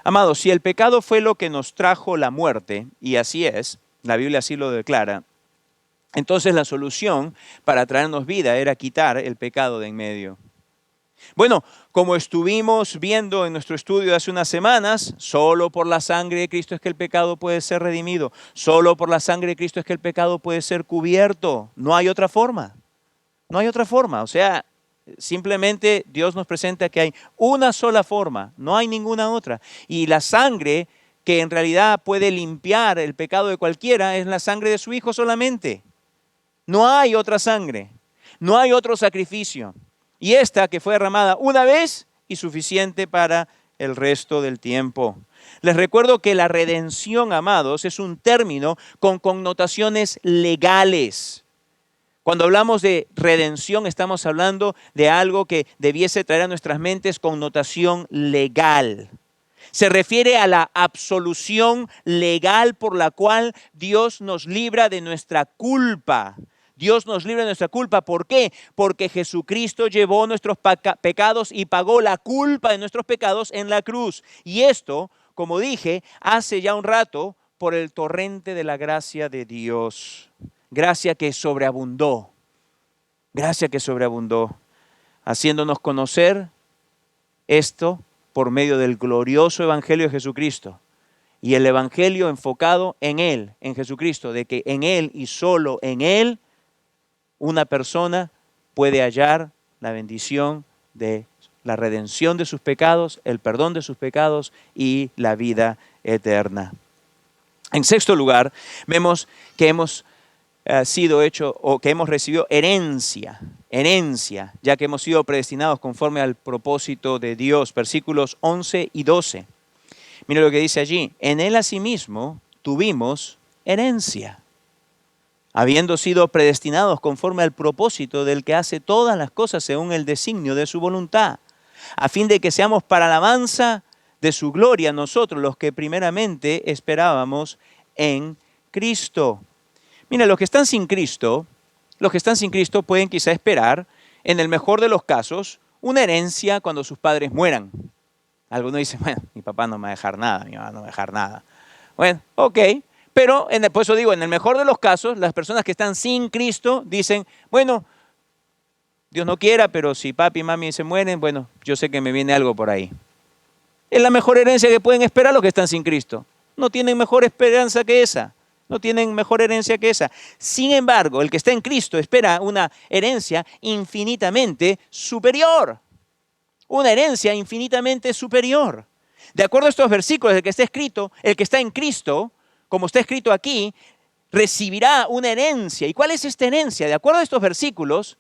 Amados, si el pecado fue lo que nos trajo la muerte, y así es, la Biblia así lo declara, entonces la solución para traernos vida era quitar el pecado de en medio. Bueno, como estuvimos viendo en nuestro estudio hace unas semanas, solo por la sangre de Cristo es que el pecado puede ser redimido. Solo por la sangre de Cristo es que el pecado puede ser cubierto. No hay otra forma. No hay otra forma. O sea, simplemente Dios nos presenta que hay una sola forma. No hay ninguna otra. Y la sangre que en realidad puede limpiar el pecado de cualquiera es la sangre de su Hijo solamente. No hay otra sangre, no hay otro sacrificio. Y esta que fue derramada una vez y suficiente para el resto del tiempo. Les recuerdo que la redención, amados, es un término con connotaciones legales. Cuando hablamos de redención, estamos hablando de algo que debiese traer a nuestras mentes connotación legal. Se refiere a la absolución legal por la cual Dios nos libra de nuestra culpa. Dios nos libra de nuestra culpa. ¿Por qué? Porque Jesucristo llevó nuestros pecados y pagó la culpa de nuestros pecados en la cruz. Y esto, como dije, hace ya un rato por el torrente de la gracia de Dios. Gracia que sobreabundó. Gracia que sobreabundó. Haciéndonos conocer esto por medio del glorioso evangelio de Jesucristo. Y el evangelio enfocado en Él, en Jesucristo, de que en Él y solo en Él, una persona puede hallar la bendición de la redención de sus pecados, el perdón de sus pecados y la vida eterna. En sexto lugar, vemos que hemos sido hecho o que hemos recibido herencia, ya que hemos sido predestinados conforme al propósito de Dios. Versículos 11 y 12. Mire lo que dice allí. En Él asimismo tuvimos herencia, habiendo sido predestinados conforme al propósito del que hace todas las cosas según el designio de su voluntad, a fin de que seamos para alabanza de su gloria nosotros los que primeramente esperábamos en Cristo. Mira, los que están sin Cristo pueden quizá esperar, en el mejor de los casos, una herencia cuando sus padres mueran. Algunos dicen, bueno, mi papá no me va a dejar nada, mi mamá no me va a dejar nada. Bueno, ok. Pero, por eso digo, en el mejor de los casos, las personas que están sin Cristo dicen, bueno, Dios no quiera, pero si papi y mami se mueren, bueno, yo sé que me viene algo por ahí. Es la mejor herencia que pueden esperar los que están sin Cristo. No tienen mejor esperanza que esa. No tienen mejor herencia que esa. Sin embargo, el que está en Cristo espera una herencia infinitamente superior. Una herencia infinitamente superior. De acuerdo a estos versículos, el que está en Cristo, como está escrito aquí, recibirá una herencia. ¿Y cuál es esta herencia? De acuerdo a estos versículos,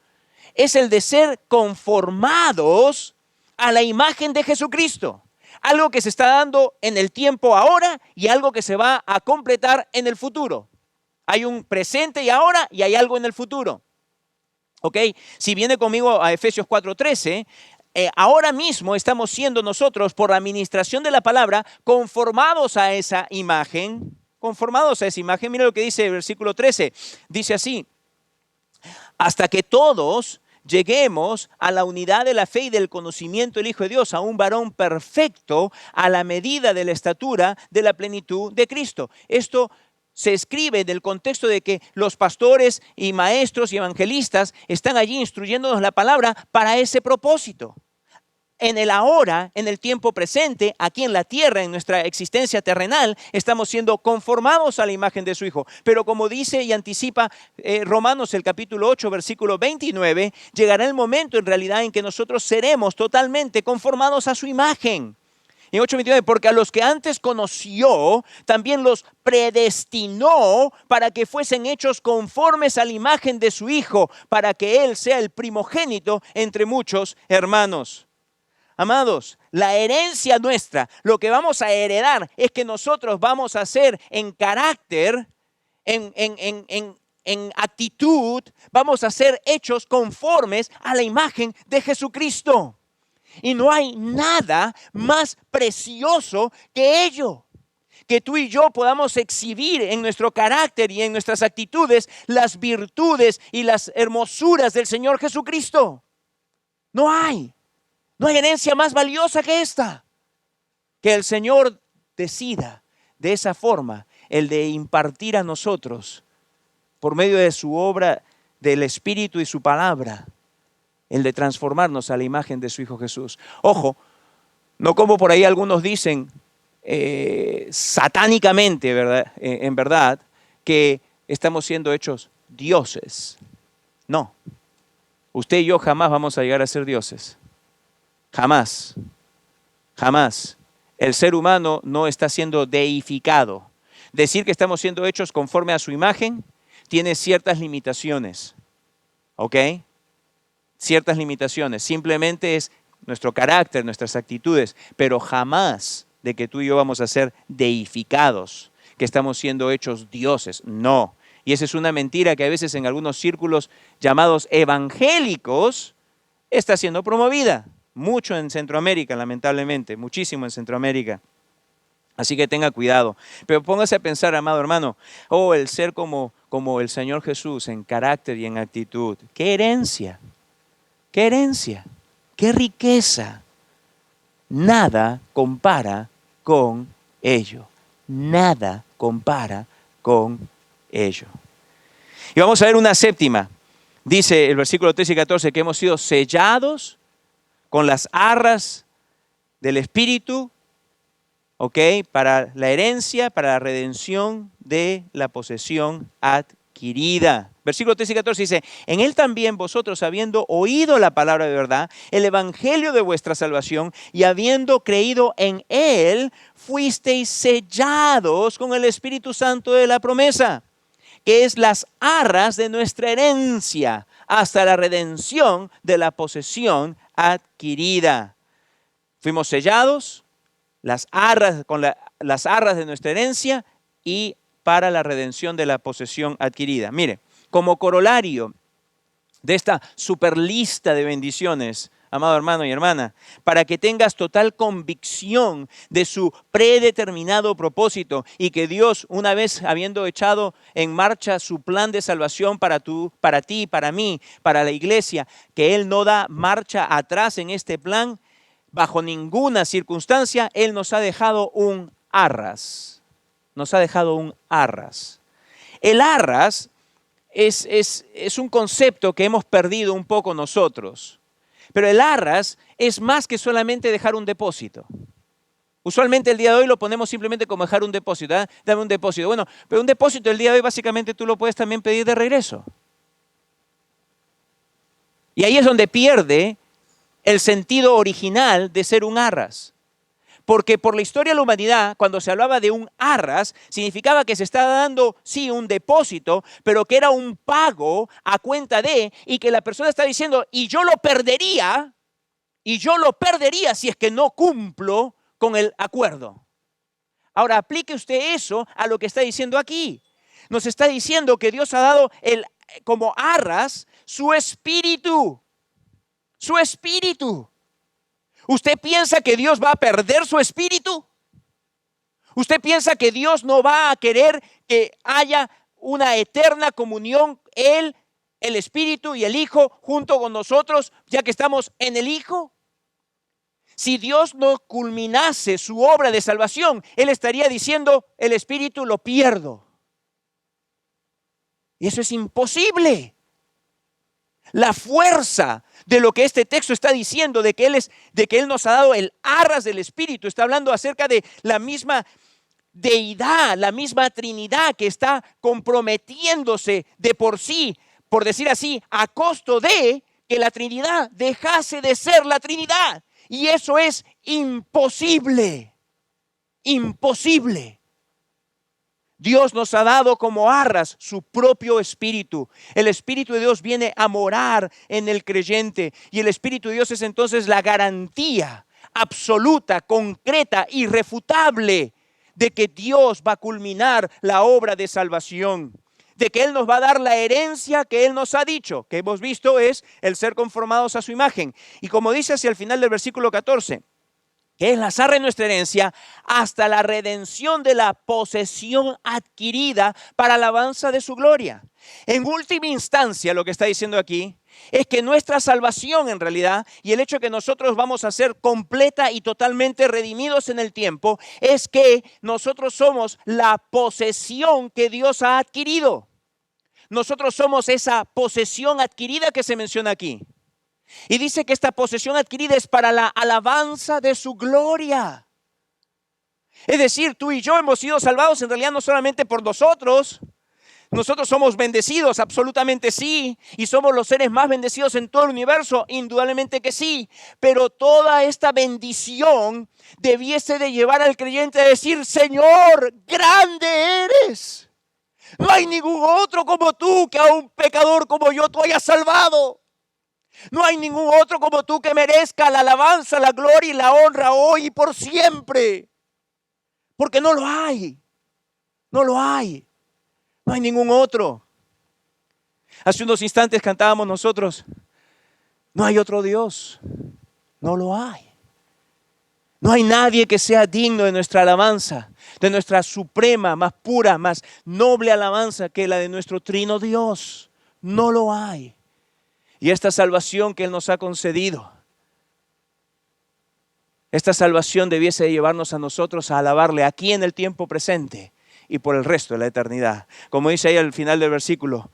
es el de ser conformados a la imagen de Jesucristo. Algo que se está dando en el tiempo ahora y algo que se va a completar en el futuro. Hay un presente y ahora y hay algo en el futuro. ¿Ok? Si viene conmigo a Efesios 4:13, ahora mismo estamos siendo nosotros, por la administración de la palabra, conformados a esa imagen. Conformados a esa imagen. Mira lo que dice el versículo 13. Dice así: hasta que todos lleguemos a la unidad de la fe y del conocimiento del Hijo de Dios, a un varón perfecto, a la medida de la estatura de la plenitud de Cristo. Esto se escribe en el contexto de que los pastores y maestros y evangelistas están allí instruyéndonos la palabra para ese propósito. En el ahora, en el tiempo presente, aquí en la tierra, en nuestra existencia terrenal, estamos siendo conformados a la imagen de su Hijo. Pero como dice y anticipa Romanos el capítulo 8, versículo 29, llegará el momento en realidad en que nosotros seremos totalmente conformados a su imagen. En 8:29, porque a los que antes conoció, también los predestinó para que fuesen hechos conformes a la imagen de su Hijo, para que Él sea el primogénito entre muchos hermanos. Amados, la herencia nuestra, lo que vamos a heredar es que nosotros vamos a ser en carácter, en actitud, vamos a ser hechos conformes a la imagen de Jesucristo. Y no hay nada más precioso que ello. Que tú y yo podamos exhibir en nuestro carácter y en nuestras actitudes las virtudes y las hermosuras del Señor Jesucristo. No hay herencia más valiosa que esta. Que el Señor decida de esa forma el de impartir a nosotros, por medio de su obra del Espíritu y su palabra, el de transformarnos a la imagen de su Hijo Jesús. Ojo, no como por ahí algunos dicen satánicamente, ¿verdad? En verdad, que estamos siendo hechos dioses. No, usted y yo jamás vamos a llegar a ser dioses. Jamás, jamás. El ser humano no está siendo deificado. Decir que estamos siendo hechos conforme a su imagen tiene ciertas limitaciones, ¿ok? Ciertas limitaciones. Simplemente es nuestro carácter, nuestras actitudes, pero jamás de que tú y yo vamos a ser deificados, que estamos siendo hechos dioses. No. Y esa es una mentira que a veces en algunos círculos llamados evangélicos está siendo promovida. Mucho en Centroamérica, lamentablemente, muchísimo en Centroamérica. Así que tenga cuidado. Pero póngase a pensar, amado hermano, el ser como el Señor Jesús en carácter y en actitud. ¡Qué herencia! ¡Qué herencia! ¡Qué riqueza! Nada compara con ello. Nada compara con ello. Y vamos a ver una séptima. Dice el versículo 13 y 14 que hemos sido sellados con las arras del Espíritu, ¿ok? Para la herencia, para la redención de la posesión adquirida. Versículo 13 y 14 dice, en Él también vosotros, habiendo oído la palabra de verdad, el evangelio de vuestra salvación, y habiendo creído en Él, fuisteis sellados con el Espíritu Santo de la promesa, que es las arras de nuestra herencia, hasta la redención de la posesión adquirida. Fuimos sellados, con las arras de nuestra herencia y para la redención de la posesión adquirida. Mire, como corolario de esta superlista de bendiciones, amado hermano y hermana, para que tengas total convicción de su predeterminado propósito y que Dios, una vez habiendo echado en marcha su plan de salvación para ti, para mí, para la iglesia, que Él no da marcha atrás en este plan, bajo ninguna circunstancia, Él nos ha dejado un arras. Nos ha dejado un arras. El arras es un concepto que hemos perdido un poco nosotros. Pero el arras es más que solamente dejar un depósito. Usualmente el día de hoy lo ponemos simplemente como dejar un depósito. ¿Eh? Dame un depósito. Bueno, pero un depósito el día de hoy básicamente tú lo puedes también pedir de regreso. Y ahí es donde pierde el sentido original de ser un arras. Porque por la historia de la humanidad, cuando se hablaba de un arras, significaba que se estaba dando, sí, un depósito, pero que era un pago a cuenta de, y que la persona está diciendo, y yo lo perdería si es que no cumplo con el acuerdo. Ahora, aplique usted eso a lo que está diciendo aquí. Nos está diciendo que Dios ha dado como arras su espíritu. Su espíritu. ¿Usted piensa que Dios va a perder su espíritu? ¿Usted piensa que Dios no va a querer que haya una eterna comunión Él el Espíritu y el Hijo junto con nosotros, ya que estamos en el Hijo? Si Dios no culminase su obra de salvación, Él estaría diciendo, el Espíritu lo pierdo. Y eso es imposible. La fuerza de lo que este texto está diciendo, de que Él nos ha dado el arras del Espíritu, está hablando acerca de la misma deidad, la misma Trinidad que está comprometiéndose de por sí, por decir así, a costo de que la Trinidad dejase de ser la Trinidad. Y eso es imposible, imposible. Dios nos ha dado como arras su propio Espíritu. El Espíritu de Dios viene a morar en el creyente y el Espíritu de Dios es entonces la garantía absoluta, concreta, irrefutable de que Dios va a culminar la obra de salvación, de que Él nos va a dar la herencia que Él nos ha dicho, que hemos visto es el ser conformados a su imagen. Y como dice hacia el final del versículo 14, que Él nos arre nuestra herencia hasta la redención de la posesión adquirida para alabanza de su gloria. En última instancia, lo que está diciendo aquí es que nuestra salvación en realidad y el hecho de que nosotros vamos a ser completa y totalmente redimidos en el tiempo es que nosotros somos la posesión que Dios ha adquirido. Nosotros somos esa posesión adquirida que se menciona aquí. Y dice que esta posesión adquirida es para la alabanza de su gloria. Es decir, tú y yo hemos sido salvados en realidad no solamente por nosotros. Nosotros somos bendecidos, absolutamente sí. Y somos los seres más bendecidos en todo el universo, indudablemente que sí. Pero toda esta bendición debiese de llevar al creyente a decir, Señor, grande eres. No hay ningún otro como tú que a un pecador como yo tú hayas salvado. No hay ningún otro como tú que merezca la alabanza, la gloria y la honra hoy y por siempre. Porque no lo hay. No lo hay. No hay ningún otro. Hace unos instantes cantábamos nosotros, no hay otro Dios. No lo hay. No hay nadie que sea digno de nuestra alabanza, de nuestra suprema, más pura, más noble alabanza que la de nuestro trino Dios. No lo hay. Y esta salvación que Él nos ha concedido, esta salvación debiese llevarnos a nosotros a alabarle aquí en el tiempo presente y por el resto de la eternidad. Como dice ahí al final del versículo,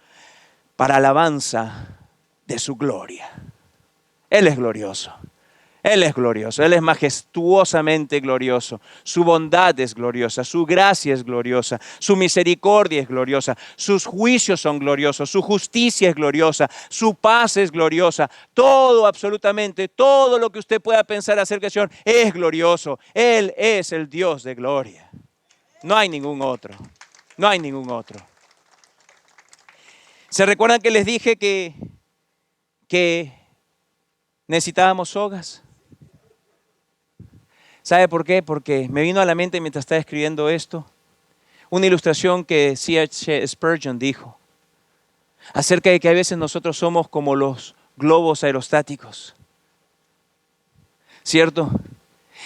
para alabanza de su gloria. Él es glorioso. Él es glorioso, Él es majestuosamente glorioso, su bondad es gloriosa, su gracia es gloriosa, su misericordia es gloriosa, sus juicios son gloriosos, su justicia es gloriosa, su paz es gloriosa, todo, absolutamente, todo lo que usted pueda pensar acerca del Señor es glorioso. Él es el Dios de gloria. No hay ningún otro, no hay ningún otro. ¿Se recuerdan que les dije que necesitábamos sogas? ¿Sabe por qué? Porque me vino a la mente mientras estaba escribiendo esto una ilustración que C.H. Spurgeon dijo acerca de que a veces nosotros somos como los globos aerostáticos, ¿cierto?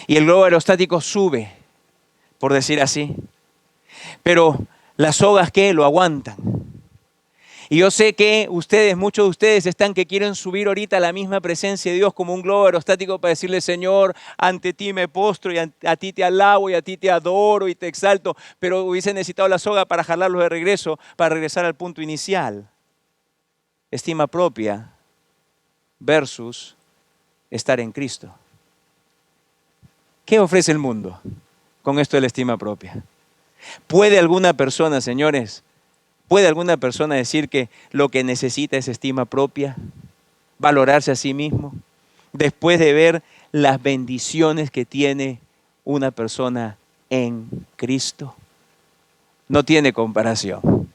Y el globo aerostático sube, por decir así, pero las sogas ¿qué? Lo aguantan. Y yo sé que ustedes, muchos de ustedes están que quieren subir ahorita a la misma presencia de Dios como un globo aerostático para decirle, Señor, ante ti me postro y a ti te alabo y a ti te adoro y te exalto, pero hubiese necesitado la soga para jalarlos de regreso, para regresar al punto inicial. Estima propia versus estar en Cristo. ¿Qué ofrece el mundo con esto de la estima propia? ¿Puede alguna persona, señores, ¿puede alguna persona decir que lo que necesita es estima propia? Valorarse a sí mismo después de ver las bendiciones que tiene una persona en Cristo. No tiene comparación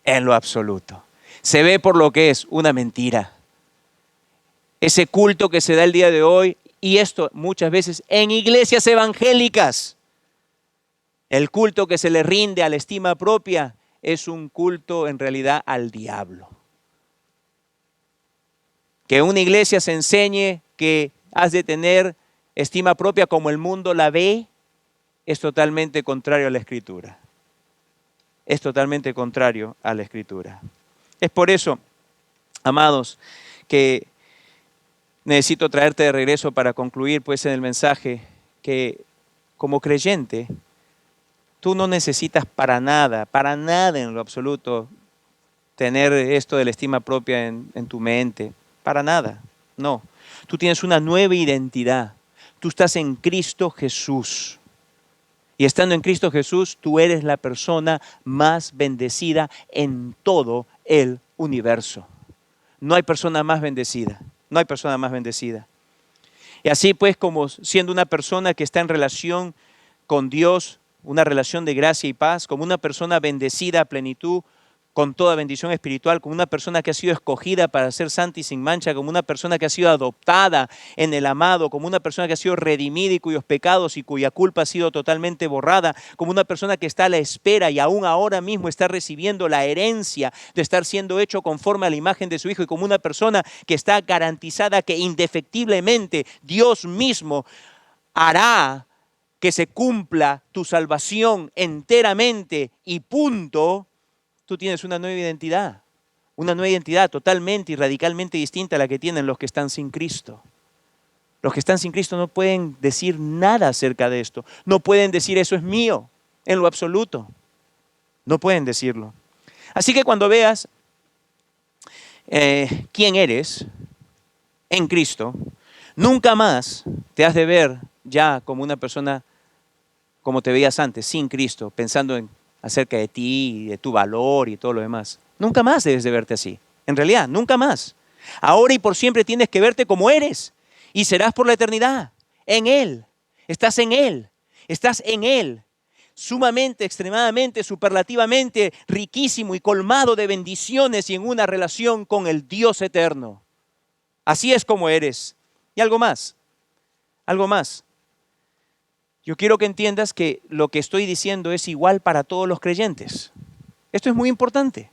en lo absoluto. Se ve por lo que es una mentira. Ese culto que se da el día de hoy, y esto muchas veces en iglesias evangélicas, el culto que se le rinde a la estima propia es un culto en realidad al diablo. Que una iglesia se enseñe que has de tener estima propia como el mundo la ve, es totalmente contrario a la Escritura. Es totalmente contrario a la Escritura. Es por eso Amados, que necesito traerte de regreso para concluir pues en el mensaje que como creyente, tú no necesitas para nada en lo absoluto, tener esto de la estima propia en tu mente. Para nada, no. Tú tienes una nueva identidad. Tú estás en Cristo Jesús. Y estando en Cristo Jesús, tú eres la persona más bendecida en todo el universo. No hay persona más bendecida. No hay persona más bendecida. Y así pues, como siendo una persona que está en relación con Dios, una relación de gracia y paz, como una persona bendecida a plenitud, con toda bendición espiritual, como una persona que ha sido escogida para ser santa y sin mancha, como una persona que ha sido adoptada en el amado, como una persona que ha sido redimida y cuyos pecados y cuya culpa ha sido totalmente borrada, como una persona que está a la espera y aún ahora mismo está recibiendo la herencia de estar siendo hecho conforme a la imagen de su Hijo, y como una persona que está garantizada que indefectiblemente Dios mismo hará que se cumpla tu salvación enteramente y punto. Tú tienes una nueva identidad totalmente y radicalmente distinta a la que tienen los que están sin Cristo. Los que están sin Cristo no pueden decir nada acerca de esto. No pueden decir eso es mío, en lo absoluto. No pueden decirlo. Así que cuando veas quién eres en Cristo, nunca más te has de ver ya como una persona como te veías antes, sin Cristo, pensando en acerca de ti, de tu valor y todo lo demás. Nunca más debes de verte así. En realidad, nunca más. Ahora y por siempre tienes que verte como eres y serás por la eternidad. En Él. Estás en Él. Estás en Él. Sumamente, extremadamente, superlativamente riquísimo y colmado de bendiciones y en una relación con el Dios eterno. Así es como eres. Y algo más. Algo más. Yo quiero que entiendas que lo que estoy diciendo es igual para todos los creyentes. Esto es muy importante.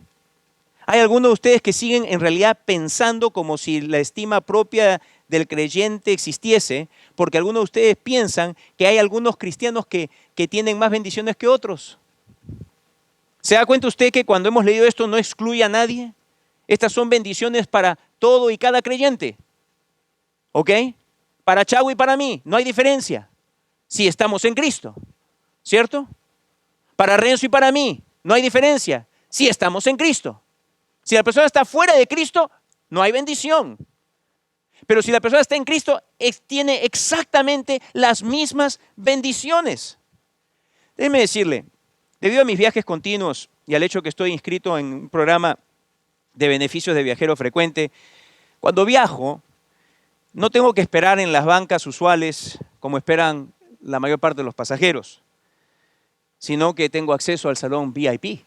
Hay algunos de ustedes que siguen en realidad pensando como si la estima propia del creyente existiese, porque algunos de ustedes piensan que hay algunos cristianos que tienen más bendiciones que otros. ¿Se da cuenta usted que cuando hemos leído esto no excluye a nadie? Estas son bendiciones para todo y cada creyente. ¿Ok? Para Chavo y para mí, no hay diferencia. Si estamos en Cristo, ¿cierto? Para Renzo y para mí, no hay diferencia. Si estamos en Cristo. Si la persona está fuera de Cristo, no hay bendición. Pero si la persona está en Cristo, tiene exactamente las mismas bendiciones. Déjeme decirle, debido a mis viajes continuos y al hecho que estoy inscrito en un programa de beneficios de viajero frecuente, cuando viajo, no tengo que esperar en las bancas usuales como esperan la mayor parte de los pasajeros, sino que tengo acceso al salón VIP.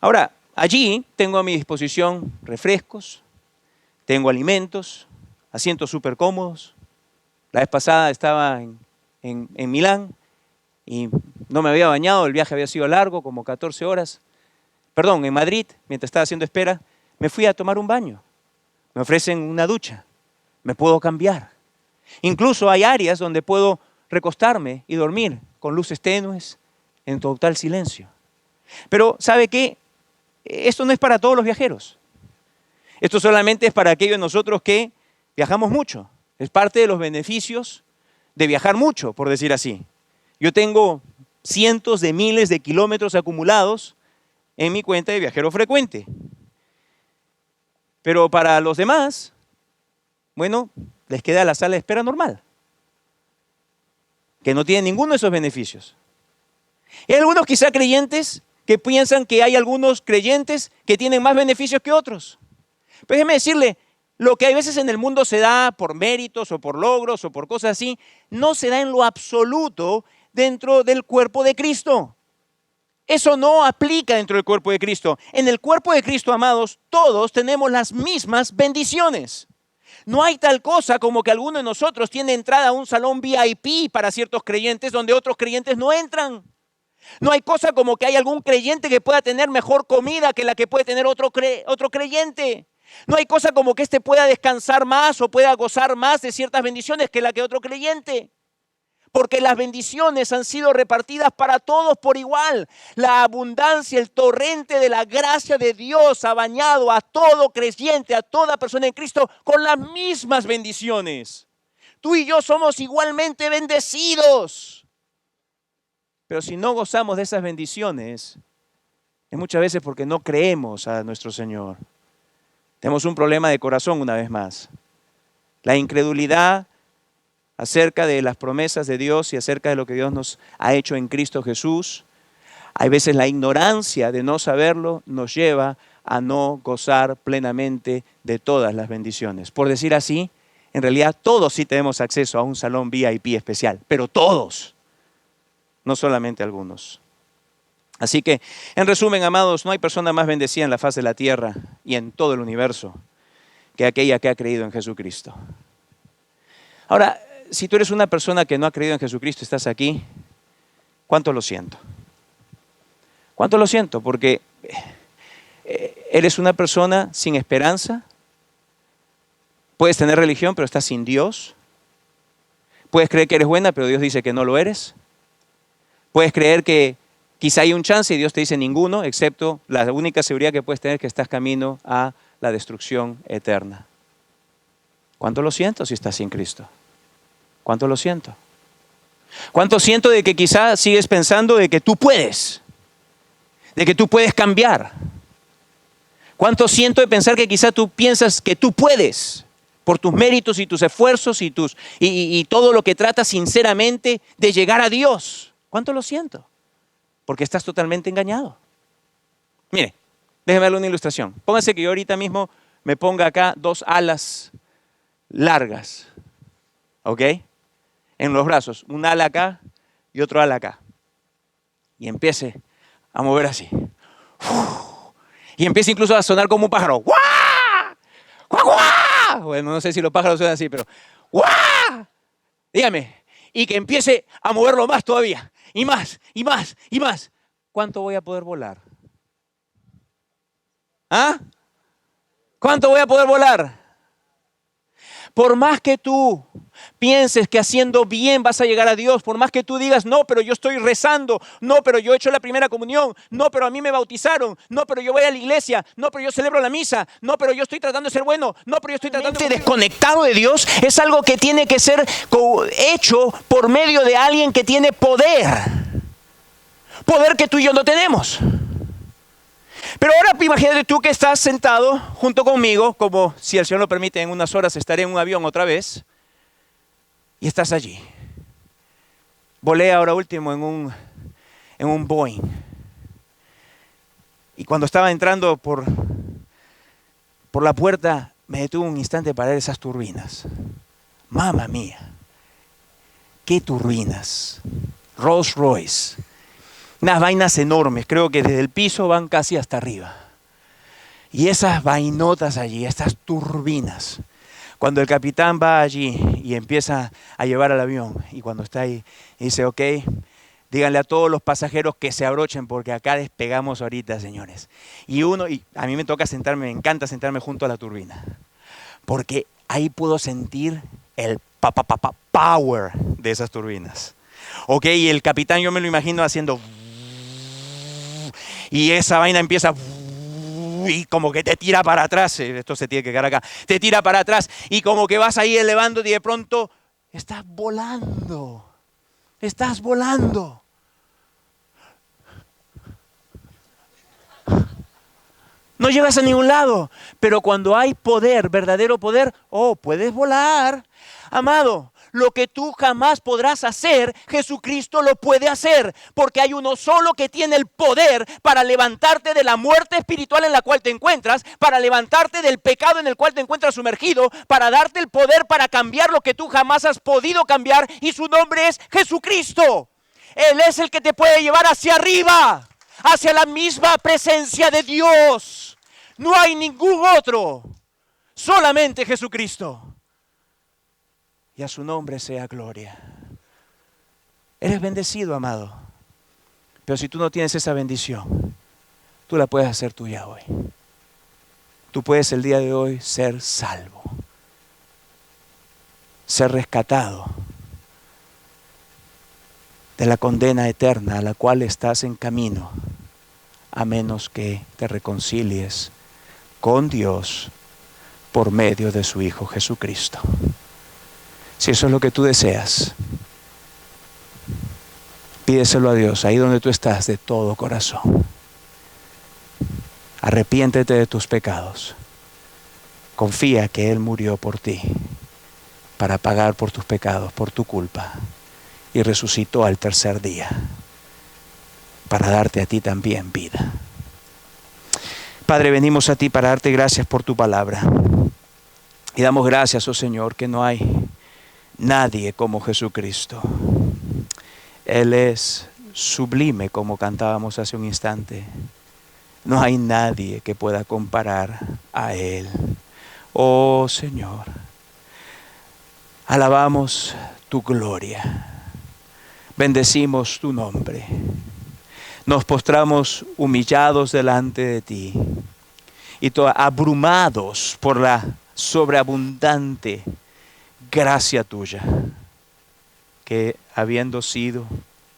Ahora, allí tengo a mi disposición refrescos, tengo alimentos, asientos súper cómodos. La vez pasada estaba en Milán y no me había bañado, el viaje había sido largo, como 14 horas. Perdón, en Madrid, mientras estaba haciendo espera, me fui a tomar un baño. Me ofrecen una ducha, me puedo cambiar. Incluso hay áreas donde puedo recostarme y dormir con luces tenues, en total silencio. Pero, ¿sabe qué? Esto no es para todos los viajeros. Esto solamente es para aquellos de nosotros que viajamos mucho. Es parte de los beneficios de viajar mucho, por decir así. Yo tengo cientos de miles de kilómetros acumulados en mi cuenta de viajero frecuente. Pero para los demás, bueno, les queda la sala de espera normal, que no tiene ninguno de esos beneficios. Hay algunos quizá creyentes que piensan que hay algunos creyentes que tienen más beneficios que otros. Pero déjeme decirle, lo que a veces en el mundo se da por méritos o por logros o por cosas así, no se da en lo absoluto dentro del cuerpo de Cristo. Eso no aplica dentro del cuerpo de Cristo. En el cuerpo de Cristo, amados, todos tenemos las mismas bendiciones. No hay tal cosa como que alguno de nosotros tiene entrada a un salón VIP para ciertos creyentes donde otros creyentes no entran. No hay cosa como que hay algún creyente que pueda tener mejor comida que la que puede tener otro creyente. No hay cosa como que éste pueda descansar más o pueda gozar más de ciertas bendiciones que la que otro creyente. porque las bendiciones han sido repartidas para todos por igual. La abundancia, el torrente de la gracia de Dios ha bañado a todo creyente, a toda persona en Cristo con las mismas bendiciones. Tú y yo somos igualmente bendecidos. Pero si no gozamos de esas bendiciones, es muchas veces porque no creemos a nuestro Señor. Tenemos un problema de corazón una vez más. La incredulidad acerca de las promesas de Dios y acerca de lo que Dios nos ha hecho en Cristo Jesús. Hay veces la ignorancia de no saberlo nos lleva a no gozar plenamente de todas las bendiciones. Por decir así, en realidad todos sí tenemos acceso a un salón VIP especial, pero todos, no solamente algunos. Así que, en resumen, amados, no hay persona más bendecida en la faz de la tierra y en todo el universo que aquella que ha creído en Jesucristo. Ahora, si tú eres una persona que no ha creído en Jesucristo, estás aquí, ¿cuánto lo siento? ¿Cuánto lo siento? Porque eres una persona sin esperanza. Puedes tener religión, pero estás sin Dios. Puedes creer que eres buena, pero Dios dice que no lo eres. Puedes creer que quizá hay un chance y Dios te dice ninguno, excepto la única seguridad que puedes tener es que estás camino a la destrucción eterna. ¿Cuánto lo siento si estás sin Cristo? ¿Cuánto lo siento? ¿Cuánto siento de que quizá sigues pensando de que tú puedes? De que tú puedes cambiar. ¿Cuánto siento de pensar que quizá tú piensas que tú puedes por tus méritos y tus esfuerzos y todo lo que tratas sinceramente de llegar a Dios? ¿Cuánto lo siento? Porque estás totalmente engañado. Mire, déjeme darle una ilustración. Póngase que yo ahorita mismo me ponga acá 2 alas largas, ¿ok? En los brazos, un ala acá y otro ala acá. Y empiece a mover así. Y empieza incluso a sonar como un pájaro. ¡Guau! ¡Guau, guau! Bueno, no sé si los pájaros suenan así, pero ¡guau! Dígame. Y que empiece a moverlo más todavía. Y más, y más, y más. ¿Cuánto voy a poder volar? ¿Ah? ¿Cuánto voy a poder volar? Por más que tú pienses que haciendo bien vas a llegar a Dios, por más que tú digas, no, pero yo estoy rezando, no, pero yo he hecho la primera comunión, no, pero a mí me bautizaron, no, pero yo voy a la iglesia, no, pero yo celebro la misa, no, pero yo estoy tratando de ser bueno, no, pero yo estoy tratando de... Desconectado de Dios es algo que tiene que ser hecho por medio de alguien que tiene poder. Poder que tú y yo no tenemos. Pero ahora imagínate tú que estás sentado junto conmigo, como si el Señor lo permite, en unas horas estaré en un avión otra vez, y estás allí. Volé ahora último en un Boeing. Y cuando estaba entrando por la puerta, me detuve un instante para ver esas turbinas. Mamma mía, qué turbinas. Rolls Royce. Unas vainas enormes, creo que desde el piso van casi hasta arriba. Y esas vainotas allí, estas turbinas, cuando el capitán va allí y empieza a llevar al avión, y cuando está ahí, dice, ok, díganle a todos los pasajeros que se abrochen porque acá despegamos ahorita, señores. Y a mí me toca sentarme, me encanta sentarme junto a la turbina, porque ahí puedo sentir el power de esas turbinas. Ok, y el capitán yo me lo imagino haciendo... Y esa vaina empieza y como que te tira para atrás. Esto se tiene que quedar acá. Te tira para atrás y como que vas ahí elevando y de pronto estás volando. Estás volando. No llegas a ningún lado. Pero cuando hay poder, verdadero poder, puedes volar. Amado, lo que tú jamás podrás hacer, Jesucristo lo puede hacer, porque hay uno solo que tiene el poder para levantarte de la muerte espiritual en la cual te encuentras, para levantarte del pecado en el cual te encuentras sumergido, para darte el poder para cambiar lo que tú jamás has podido cambiar, y su nombre es Jesucristo. Él es el que te puede llevar hacia arriba, hacia la misma presencia de Dios. No hay ningún otro, solamente Jesucristo. Y a su nombre sea gloria. Eres bendecido, amado. Pero si tú no tienes esa bendición, tú la puedes hacer tuya hoy. Tú puedes el día de hoy ser salvo, ser rescatado, de la condena eterna a la cual estás en camino, a menos que te reconcilies con Dios por medio de su Hijo Jesucristo. Si eso es lo que tú deseas, pídeselo a Dios ahí donde tú estás de todo corazón. Arrepiéntete de tus pecados. Confía que Él murió por ti para pagar por tus pecados, por tu culpa, y resucitó al tercer día para darte a ti también vida. Padre, venimos a ti para darte gracias por tu palabra. Y damos gracias, oh Señor, que no hay nadie como Jesucristo. Él es sublime, como cantábamos hace un instante. No hay nadie que pueda comparar a Él. Oh Señor, alabamos tu gloria. Bendecimos tu nombre. Nos postramos humillados delante de ti y abrumados por la sobreabundante gracia tuya, que habiendo sido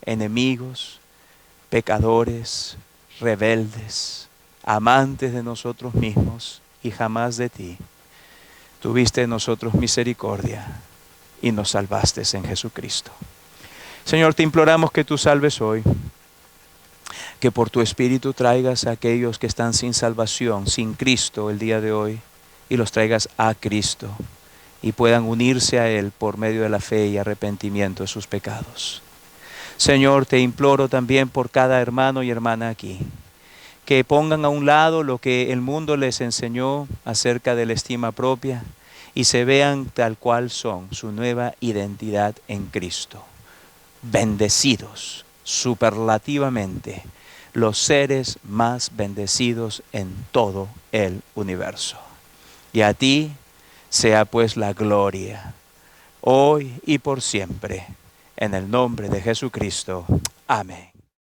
enemigos, pecadores, rebeldes, amantes de nosotros mismos y jamás de ti, tuviste en nosotros misericordia y nos salvaste en Jesucristo. Señor, te imploramos que tú salves hoy, que por tu Espíritu traigas a aquellos que están sin salvación, sin Cristo el día de hoy, y los traigas a Cristo y puedan unirse a Él por medio de la fe y arrepentimiento de sus pecados. Señor, te imploro también por cada hermano y hermana aquí, que pongan a un lado lo que el mundo les enseñó acerca de la estima propia y se vean tal cual son, su nueva identidad en Cristo. Bendecidos superlativamente, los seres más bendecidos en todo el universo. Y a ti sea pues la gloria, hoy y por siempre, en el nombre de Jesucristo. Amén.